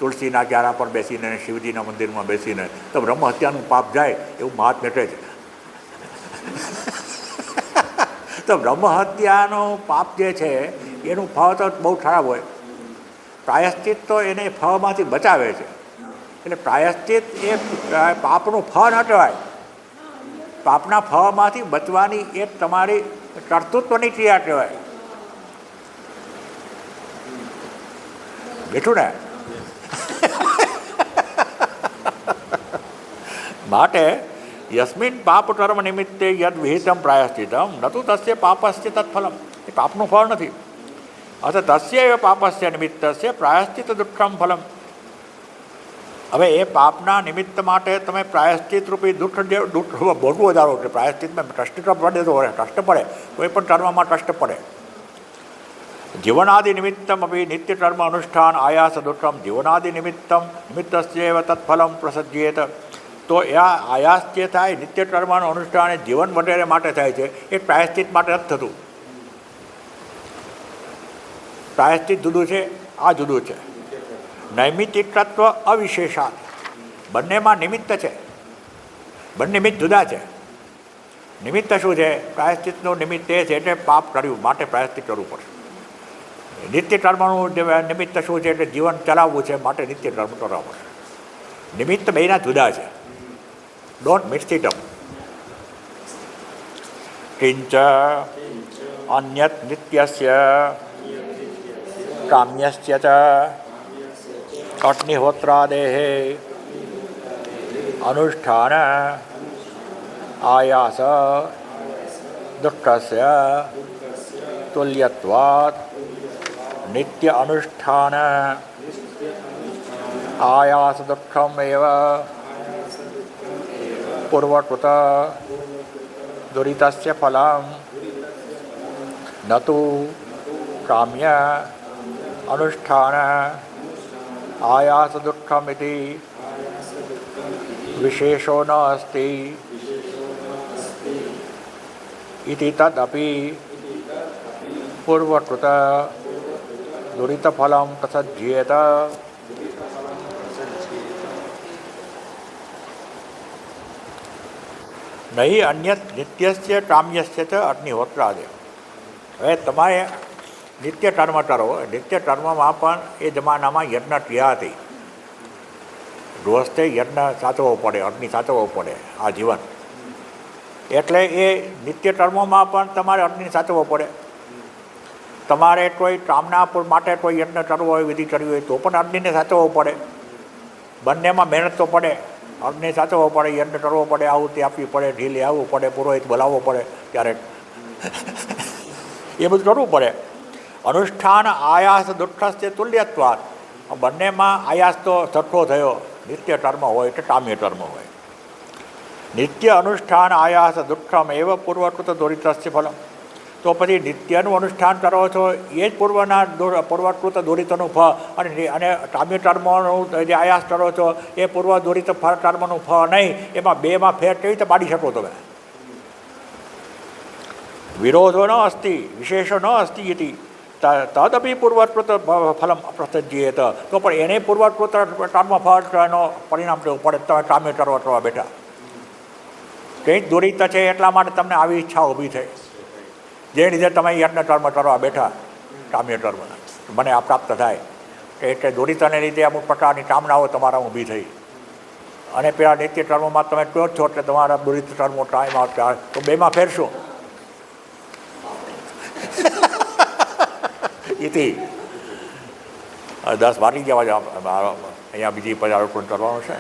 તુલસીના ક્યારા પર બેસીને, શિવજીના મંદિરમાં બેસીને, તો બ્રહ્મ હત્યાનું પાપ જાય એવું મહાત્મ્ય કહે છે. તો બ્રહ્મ હત્યાનું પાપ જે છે એનું ફળ તો બહુ ખરાબ હોય. પ્રાયશ્ચિત તો એને ફળમાંથી બચાવે છે. એટલે પ્રાયશ્ચિત એ પાપનું ફળ ન કહેવાય. પાપના ફળમાંથી બચવાની એક તમારી કર્તૃત્વની ક્રિયા કહેવાય. બેઠું ને. માટે યસ્મિન પાપ કર્મ નિમિત્તે યદ વિહિતમ પ્રાયશ્ચિતમ ન તુ તસ્ય પાપસ્ય તત્ફલમ. એ પાપનું ફળ નથી. અથ તસ્ય એવ પાપસ્ય નિમિત્તસ્ય પ્રાયશ્ચિત દુઃખમ ફલમ. હવે એ પાપના નિમિત્ત માટે તમે પ્રાયશ્ચિત રૂપી દુઃખ ભોગવો ધારો કે પ્રાયશ્ચિતમાં કષ્ટ પડે તો કષ્ટ પડે, કોઈ પણ કર્મમાં કષ્ટ પડે. જીવનાદિ નિમિત્તમ અપી નિત્ય કર્મ અનુષ્ઠાન આયાસ દુઃખમ જીવનાદિ નિમિત્તસ્ય એવ તત્ફલમ પ્રસજ્યેત. તો એ આયાસ જે થાય નિત્ય કર્મનું અનુષ્ઠાન એ જીવન વગેરે માટે થાય છે, એ પ્રાયશ્ચિત માટે નથી થતું. પ્રાયશ્ચિત જુદું છે, આ જુદું છે. નૈમિત્તિકત્વ અવિશેષાત. બંનેમાં નિમિત્ત છે, બંને નિમિત્ત જુદા છે. નિમિત્ત શું છે? પ્રાયશ્ચિતનું નિમિત્ત એ છે એટલે પાપ કર્યું માટે પ્રાયશ્ચિત કરવું પડે. નિત્ય કર્મનું નિમિત્ત શું છે? એટલે જીવન ચલાવવું છે માટે નિત્ય કર્મ કરવા પડે. નિમિત્ત બેના જુદા છે. Don't mix it up. કિંચ અન્યત નિત્યસ્ય કામ્યસ્ય ચ અગ્નિહોત્રાદેઃ અનુષ્ઠાન આયાસ દુઃખસ્ય તુલ્યત્વાत् નિત્ય અનુષ્ઠાન આયાસ દુઃખમ એવ પૂર્વકૃત દુરિતસ્ય ફલમ ન તુ કામ્ય અનુષ્ઠાન આયાસ દુઃખમિતિ વિશેષો ન અસ્તિ ઇતિ તદપિ પૂર્વકૃત દુરિતફલમ પ્રસજ્યેત. નહીં અન્ય નિત્યસ્ય કામ્યસ્ય ચ અગ્નિહોત્રાદય. હવે તમારે નિત્ય કર્મ કરો. નિત્ય કર્મમાં પણ એ જમાનામાં યજ્ઞ ક્રિયા હતી. ગૃહસ્થે યજ્ઞ સાચવવો પડે, અગ્નિ સાચવવો પડે આ જીવન. એટલે એ નિત્ય કર્મોમાં પણ તમારે અગ્નિ સાચવવો પડે. તમારે કોઈ કામના માટે કોઈ યજ્ઞ કરવો હોય, વિધિ કરવી હોય તો પણ અગ્નિને સાચવવો પડે. બંનેમાં મહેનત તો પડે. અગ્નિ સાચવવો પડે, યજ્ઞ કરવો પડે, આહુતિ આપવી પડે, ઢીલે આવવું પડે, પુરોહિત બોલાવવો પડે ત્યારે એ બધું કરવું પડે. અનુષ્ઠાન આયાસ દુઃખસ્ય તુલ્યત્વાદ. બંનેમાં આયાસ તો સરખો થયો. નિત્ય કર્મ હોય કે કામ્ય કર્મ હોય. નિત્ય અનુષ્ઠાન આયાસ દુઃખમ એવ પૂર્વકૃત દુરિતસ્ય ફલમ. તો પછી નિત્યનું અનુષ્ઠાન કરો છો એ જ પૂર્વકૃત દુરિતનું ફળ, અને કામ્ય કર્મોનું જે આયાસ કરો છો એ પૂર્વ દુરિત ફળ કર્મનું ફળ નહીં. એમાં બેમાં ફેર કેવી રીતે પાડી શકો તમે? વિરોધો ન અસ્તિ વિશેષો ન અસ્તિ ઇતિ તદપી પૂર્વકૃત ફલમ પ્રસજ્યેત. તો પણ એને પૂર્વકૃત કર્મ ફળનો પરિણામ લેવું પડે. તમે કામ્ય કર્મ કરવા બેઠા, કંઈક દુરિત છે એટલા માટે તમને આવી ઈચ્છા ઊભી થઈ, જે લીધે તમે યજ્ઞ કર્મ કરવા બેઠા. કામ્ય કર્મ મને આ પ્રાપ્ત થાય એટલે દુરિતને લીધે અમુક પ્રકારની કામનાઓ તમારા ઊભી થઈ. અને પેલા નિત્ય કર્મમાં તમે કહો છો એટલે તમારા દુરિત કર્મો ટાઈમ આવતા, તો બેમાં ફેરશો. ઇતિ 10 વાગી જવા અહીંયા બીજી પર્યાવરણ કરવાનું છે.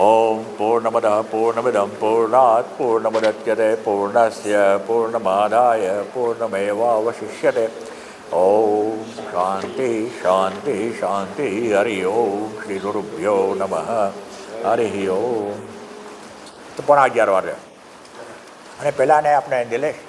ઓમ પૂર્ણમદ પૂર્ણમિદં પૂર્ણાત પૂર્ણમુદચ્યતે પૂર્ણસ્ય પૂર્ણમાદાય પૂર્ણમેવાવશિષ્યતે. ઓમ શાંતિ શાંતિ શાંતિ. હરિ ઓમ શ્રી ગુરુભ્યો નમઃ. હરિ ઓમ. તો 11:15 વાગે. અને પહેલાંને આપણે નિલેશ